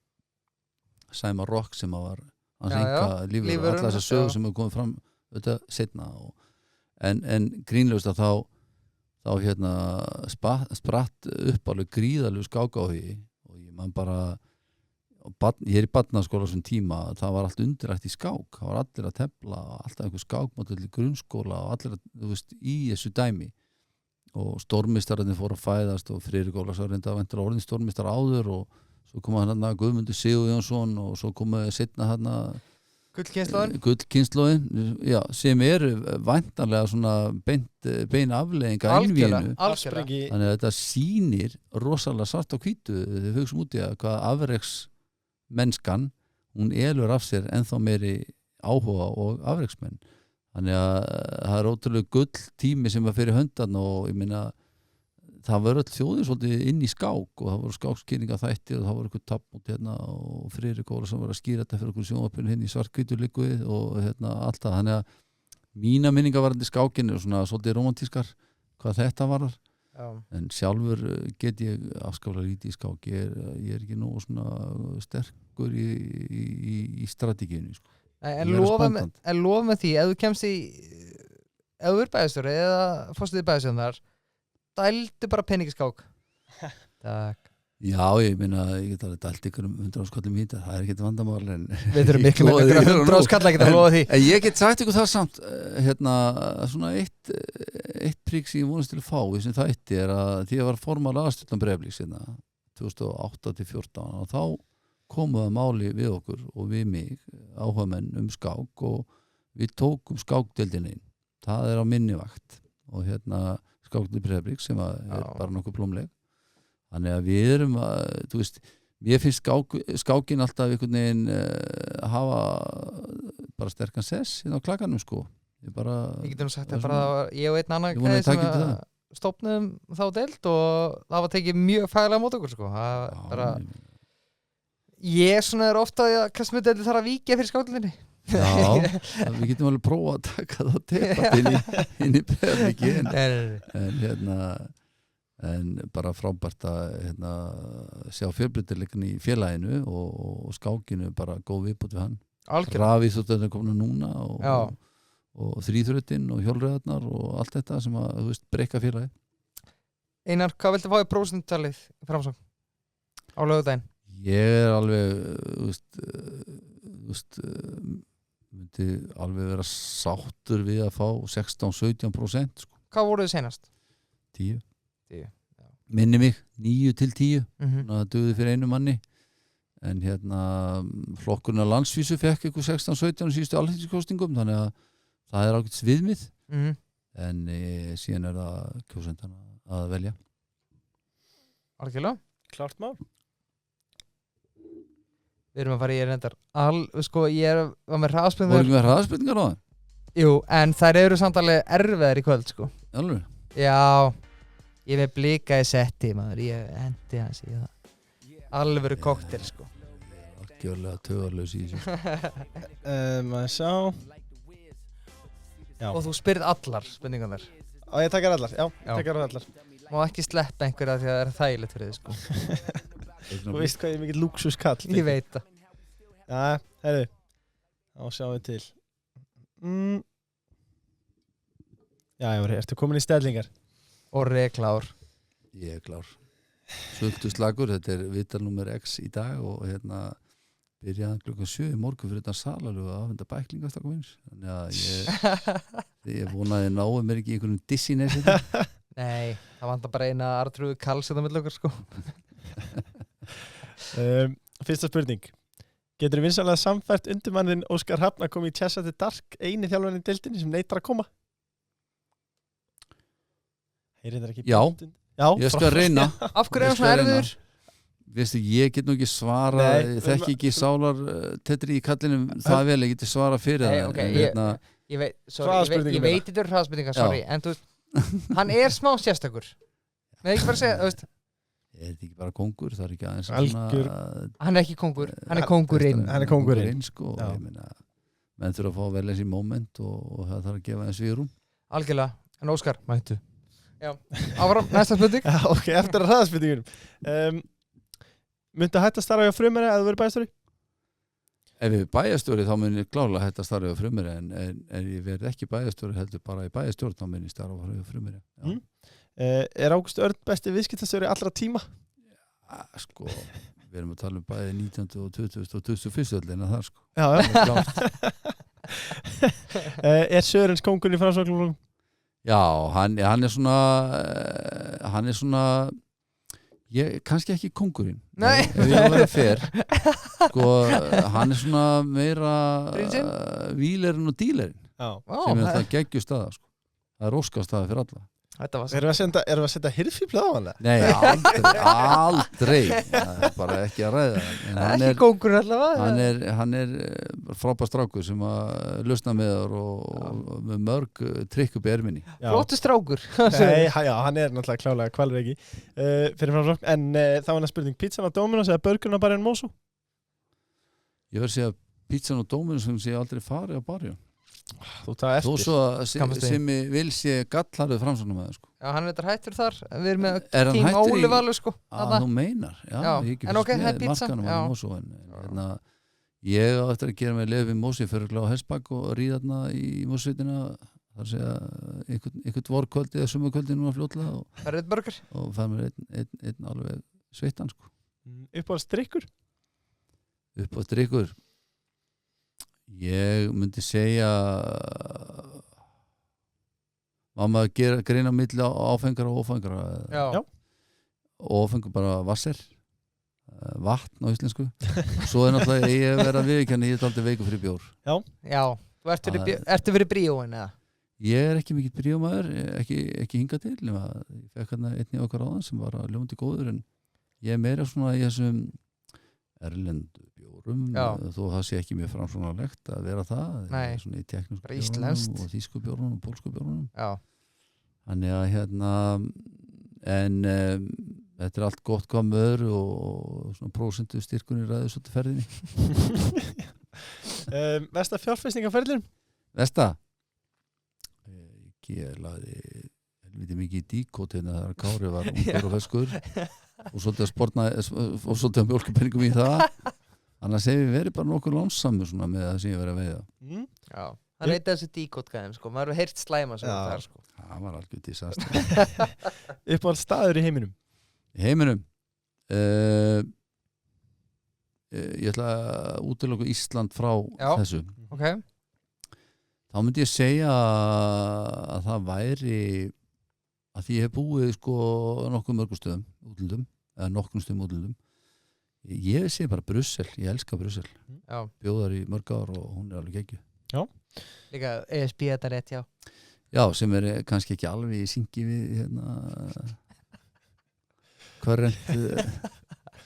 Sæma Rock sem var hans enga lífur, allar þessar sögur sem hefur komið fram þetta setna en grínlaust að þá spratt upp alveg gríðalegu skákáhugi og ég man bara ég er í barnaskóla þessum tíma, það var allt undirætt í skák, það var allir að tefla alltaf einhver skákmódel í grunnskóla og allir í þessu dæmi og stórmistararnir fóru að fæðast og Friðrik Ólafsson reynda að ventra orðin stórmistar áður og svo kom hann Guðmundur Sigurjónsson og svo komuði setna Gullkynslóðin, já, sem væntanlega svona bein afleiðinga innvíðinu. Þannig að þetta sýnir rosalega svart á hvítu þegar við hugsaum út í að hvað afreks mennskan, hún elur af sér ennþá meiri áhuga og afreksmenn. Þannig að það er ótrúlega gull tími sem var fyrir höndan og ég meina það var öll þjóðin svolítið inn í skák og það voru skákskýringa þættir og það voru eitthvað tappmót og Friðrik Ólafsson var að skýra þetta fyrir okkur sjónvarpinu í svarthvítu líkuð og allt það. Þannig að mína minningar varandi skákin eru svona svolítið romantískar hvað þetta varar. En sjálfur get ég afskaflega lítið í skák. Ég er ekki nógu svona sterkur í strategíunni sko. En lofa með því ef þú kemst ef þú er bæjarstjóri eða fórstuði bæjarstjórnar dældu bara peningiskák. Takk. Já, ég meina, ég get alveg dælt ykkur 100 áskallum í þetta, það er ekkert vandamál en við þurfum miklu með 100 áskall ekki að lofa því. En ég get sagt ykkur það samt svona eitt prík sem ég vonast til að fá í sem þætti er að því að var formal aðstjórnan Breiðabliks 2008-14 og þá komuða máli við okkur og við mig áhugamenn skák og við tókum skákdeildina inn. Það er á minni vakt og skákdeildin Breiðabliks sem er bara nokkuð blómleg. Þannig að við erum þú veist, mér finnst skákin alltaf einhvern veginn hafa bara sterkan sess á klakanum sko. Ég getur nú sagt það bara, ég og einn annan gæði sem stofnum þá deild og það var tekið mjög fælega mót okkur sko. Það bara ég svona ofta að knattspyrnudeildin þarf að víkja fyrir skálinni. Já, við getum alveg prófað að taka það tepat inn í Breiðabliki en bara frábært að sjá fjölbreytileikann í félaginu og skákinu bara góð viðbót við hann. Rafið þótt að koma núna og þríþrautin og hjólreiðarnar og allt þetta sem að, þú veist, breyka félagi. Einar, hvað viltu fá í prósentutalið í Framsókn á laugardaginn? Ég alveg, þú veist, myndi alveg vera sáttur við að fá 16-17% sko. Hvað voruð þið senast? 10. Já. Minni mig 9-10. Það dugði fyrir einu manni en flokkurinn að landsvísu fekk ykkur 16-17 síðustu alþingiskosningum þannig að það er ágætis viðmið en síðan er það kjósendana að velja. Algjörlega. Klárt mál. Við erum að fara í reyndar ég var með hraðspurningar. Voru ekki með hraðspurningar á það? Jú, en þær eru samt alveg erfiðar í kvöld sko. Alveg? Já, ég með blika í setti maður, ég hendi hans í það. Alvöru koktel sko. Algjörlega taugarlaus í þessu. Maður sjá. Já. Og þú spyrð allar spurningarnar. Á ég takkar allar, já. Takkar allar. Má ekki sleppa einhverja því að það er þægilegt fyrir þið sko. Þú veist hvað ég mikill lúksuskall. Ég veit það. Já, heyrðu. Þá sjáum við til. Já, ertu komin í stellingar? Orri er klár. Ég er klár. Svöldu slagur, þetta er vitalnúmer X í dag og byrjaði klukkan 7 í morgun fyrir þetta salalögu að afhenda bæklingastaka minns. Þannig að ég vonaði náðu mér ekki í einhvern dissiness. Nei, það vantar bara eina Artrúðu Karls þetta með okkur sko. Fyrsta spurning. Getur vinsanlega samfært undirmannin Óskar Hafn að koma í Chess at the Dark eini þjálfarinn í deildinni sem neitar að koma? Já, ég skal reyna. Af hverju er það svona erfiður? Veistu, ég get nú ekki svara, þekki ekki sálar tetri í kallinum það vel, ég geti svara fyrir það. Okay, ég veit þetta eru hraðspurningar, sorry, en þú veist, hann er smá sérstakur. Við ekki bara segja, þú veist. Ég er ekki bara kongur, það er ekki aðeins Algjör. Hann er ekki kongur, hann er kongurinn. Hann er kongurinn, sko. Ég meina, menn þurfa að fá vel þessi moment og það þarf að gefa eins svigrúm. Algjörlega, en Óskar, mættu. Já, áfram, næsta spurning. Já, ok, eftir að hraðspurningunum. Myndu hætta að starfa hjá Frumherja eða þú verið bæjarstjóri? Ef ég er bæjarstjóri þá mun ég klárlega hætta að starfa hjá Frumherja en ég verð ekki bæjarstjóri heldur bara í bæjarstjórn þá mun ég starfa hjá Frumherja. Er Ágúst Örn besti viðskiptastjóri allra tíma? Ja, sko, við erum að tala bæði 19. og 20. og 21. öldina þar sko. Já. Sörens kóngur í Framsóknarflokknum? Já, hann er svona kannski ekki kóngurinn. Nei. Ef ég að vera fair. Sko, hann er svona meira vílerinn og dílerinn. Já. Sem er það geggjustæða sko. Það er óskastaða fyrir alla. Erum við að setja hirðfíflið á hann? Nei, aldrei. Það er bara ekki að ræða. Ekki kóngurinn allavega. Hann er frábær strákur sem að lusna með þar og með mörg trikk upp í erminni. Flottu strákur. Nei, já, hann er náttúrulega klálega kvalreki fyrir Framsókn. En þá var það spurning, pizzan á Dominos eða burgerinn á barinn Mosó? Ég verð að segja pizzan á Dominos sem sé aldrei farið á barinn. Þú það eftir. Þó svo sem ég vil sé gallarið Framsóknum með það sko. Já, hann er þetta hættur þar. Við erum með tím Ólivalu sko. Þú meinar. Já, en ok, það er pizzan. Ég á eftir að gera mig leið við Mósi fyrir að Hesbak og ríða þarna í Mósveitina. Það er að segja einhvern vorkvöldi eða sumarkvöldi núna fljótlega. Það er eitt burger. Og það er einn alveg sveittan sko. Uppáhaldsdrykkur? Uppáhaldsdrykkur? Ég myndi segja mamma að greina milli áfengra og ófengra. Já. Ófengur bara vasser, vatn á íslensku. Svo er náttúrulega ég að vera viðurkenni, ég er aldrei veikur fyrir bjór. Já. Þú ertu fyrir bríóin eða? Ég er ekki mikill bríómaður, ekki hingað til. Ég fekk hérna einn í okkar áðan sem var ljómandi góður en ég er meira svona í þessum erlendu bjórum þó það sé ekki mjög framsóknarlegt að vera það. Nei, svona í teknísku bjórunum og þýsku bjórunum og pólsku bjórunum. Já. Þannig að en þetta allt gott hvað með öðru og svona prósentu styrkunni ræður svo til ferðinni. Versta fjárfestingaferðlum? Versta? Ég lagði helviti mikið í díkót hérna þegar Kári var ungur og feskur og svolítið að mjólkupenningum í það. Annars hefur við verið bara nokkuð lánsamur svona með það sem ég verið að veiða. Já, það reyndi þessi díkótgæðum sko, maður hefur heyrt slæma sem það sko. Það var algjör disaster. Uppáhalds staður í heiminum? Í heiminum? Ég ætla að útiloka Ísland frá þessu. Ok. Þá myndi ég segja að það væri að því ég hef búið sko nokkuð mörgum stöðum útlöndum, eða nokkrum stöðum útlöndum. Ég sé bara Brussel, ég elska Brussel. Já. Bjóðar í mörg ár og hún alveg geggjuð. Já. Líka ESB þetta rétt, já. Já, sem kannski ekki alveg í syngi við hverrent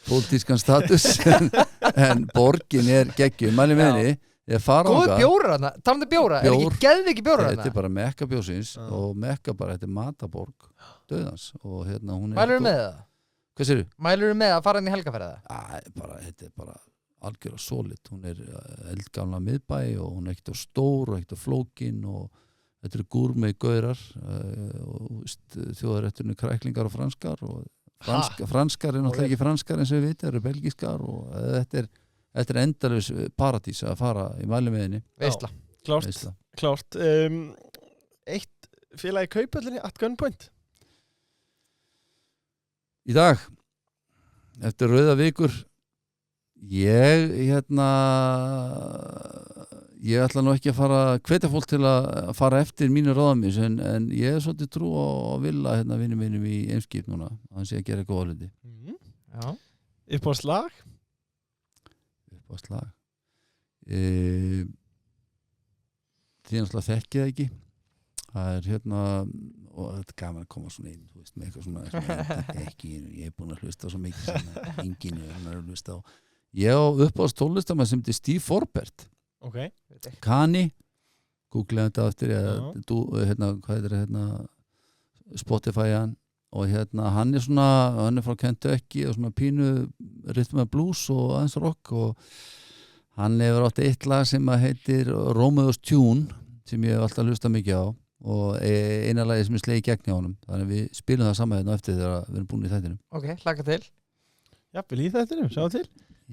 pólitískan status en borgin geggjuð, mæli með henni. Góðu bjórar þarna, talandi bjóra, ekki geðveiki bjórar þarna? Þetta bara Mekka bjósins og Mekka bara, þetta mataborg döðans og hún Mælurðu með það? Hvað segirðu? Mælurðu með að fara inn í helgaferða? Þetta bara algjörlega solid, hún eldgamla miðbæ og hún ekkert á stór og ekkert á flókin og þetta gúrmei gaurar og þjóðarétturinn kræklingar og franskar og franskar náttúrulega ekki franskar eins og við viti, eru belgískar og þetta endalaus paradís að fara í mælimeðinni. Veisla. Klárt. Eitt félag í Kauphöllinni at gunpoint? Í dag, eftir rauða vikur, ég ætla nú ekki að fara hvetja fólk til að fara eftir mínu ráðamis en ég svolítið trú á Villa vinum mínum í Eimskip núna, hann sé að gera góða hluti. Já. Uppáhalds slag því náttúrulega þekki það ekki það og þetta er gaman að koma svona inn með eitthvað svona ekki, ég er búin að hlusta svo mikið sem enginn er að hlusta á ég á uppáhalds tónlistarmann sem heitir Steve Forbert Kani googlaði þetta eftir hvað er Spotify-an og hann er frá Kentucky og svona pínu rytma blues og aðeins rock og hann hefur átt eitt lag sem heitir Romeo's Tune sem ég hef alltaf hlustað mikið á og eina lagi sem slegið gegn hjá honum þannig við spilum það saman eftir þegar við erum búin í þættinum. Ok, hlaka til. Jafnvel í þættinum, sjá til.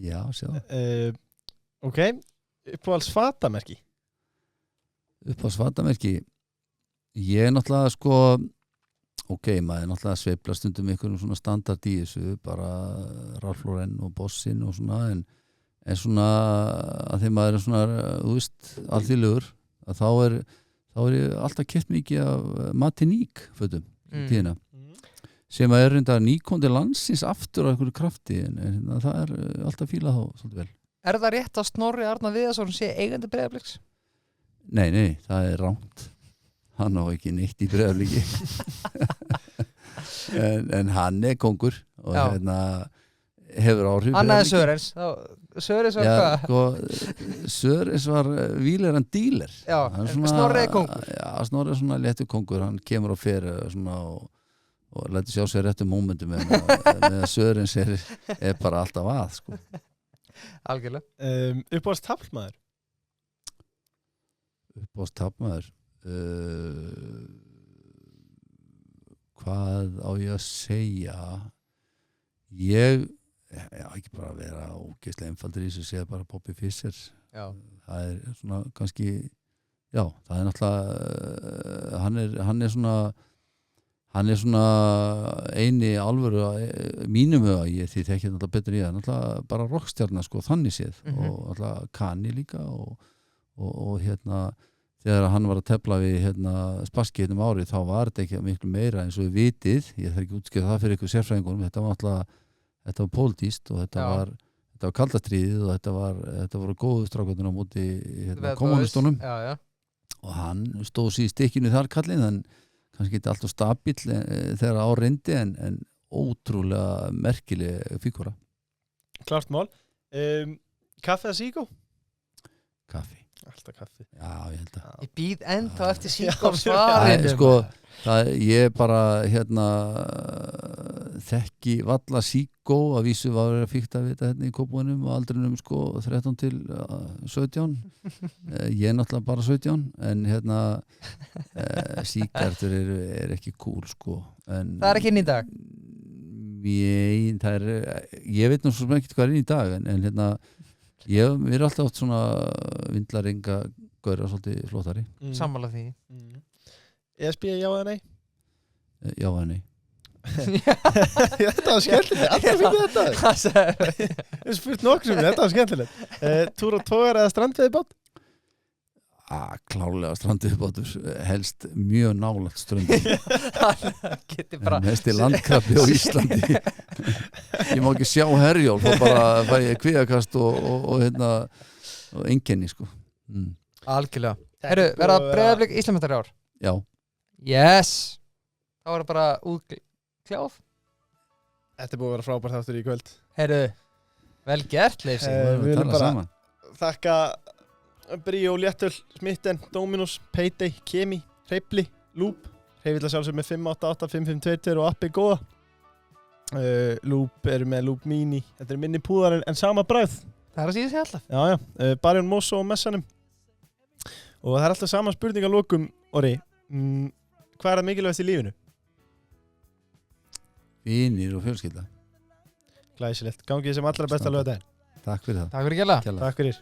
Já, sjá. Ok, uppáhalds fatamerki? Uppáhalds fatamerki ég er náttúrulega sko maður er náttúrulega að sveifla stundum einhverjum svona standard í þessu, bara Ralph Lauren og Bossin og svona en svona að þegar maður er svona, alþýðlegur að þá er ég alltaf keypt mikið af Martinique fötum í tíðina sem að reynda nýkondi landsins aftur á einhverju krafti en það er alltaf fílað þá svolítið vel. Er það rétt að Snorri Arnar Viðarsson sé eigandi Breiðabliks? Nei, það er rangt. Hann á ekki neitt í Breiðabliki en hann er kongur og hefur áhrif Annaði Sörens var hvað? Sörens var víleran díler Snorri er kongur Snorri er svona léttur kongur hann kemur á fer og lætur sjá sér réttum mómentum með Sörens er bara alltaf að sko. Algjörlega Uppáhalds taflmaður? Uppáhalds taflmaður hvað á ég að segja ég ekki bara vera ógeðslega einfaldur í þessu segja bara Bobby Fischer það er svona kannski það er náttúrulega hann er svona eini alvöru mínum huga því þekki náttúrulega betur í það náttúrulega bara rockstjarna sko þannig séð og náttúrulega Kani líka og þegar hann var að tefla við Spassky árið þá var þetta ekki miklu meira eins og við vitið ég þarf ekki útskýra það fyrir ykkur sérfræðingunum þetta var náttúrulega þetta var pólitískt og þetta var kaldastríðið og þetta voru góðu strákarnir á móti kommunistunum og hann stóð sér í stikkinu þar kallinn en kannski ekki alltaf stabíl þegar á reyndi en ótrúlega merkileg fígúra. Klart mál. Kaffi eða síkó? Kaffi. Alltaf kaffi. Já, ég held að Ég býð ennþá eftir Já, Siggo Æ, svarinu. sko, ég bara þekki valla Siggo að vísu var að fíkta við þetta hérna í Kópavoginum á aldrinum sko 13 til 17 ég er náttúrulega bara 17 en sígarettur er ekki cool sko en, Það er ekki inn í dag. ég veit nú svo sem ekki hvað er inn í dag en við erum alltaf átt svona vindlaringa gauðra svolítið flottari Sammála því. ESB, já eða nei? Já eða nei Þetta var skemmtilegt, alltaf fyrir þetta. Hvað sagði? Við spurt nokkuð sem þetta var skemmtilegt. Túr og tógar eða strandveði bát? Klálega strandiðbátur helst mjög nálægt ströndum Geti bara mest í landkrabbi á Íslandi ég má ekki sjá Herjólf og bara fæ ég kvíakast og einkenni sko Algjörlega. Herru, verða Breiðablik Íslandsmeistari í ár? Já, Yes. Það var bara útkljáð. Þetta er búið að vera frábært þáttur í kvöld. Herru, vel gert, Leifsi. Við viljum tala bara saman þakka Bríó, Léttöl, Smitten, Dominos, Payday, Kemi, Hreyfli, Loop, Hreyfilla sjálfsög með 588-5522 og appi góða. Loop eru með Loop Mini, þetta er minni púðar en sama bragð. Það er að síða sig alltaf. Já, Barjón Mosso og Messanum. Og það er alltaf sama spurning að lokum, Orri. Hvað er það mikilvægast í lífinu? Vinir og fjölskylda Glæsilegt. Gangið sem allra besta lögðar. Takk fyrir það Takk fyrir gæla. Kærlega. Takk fyrir.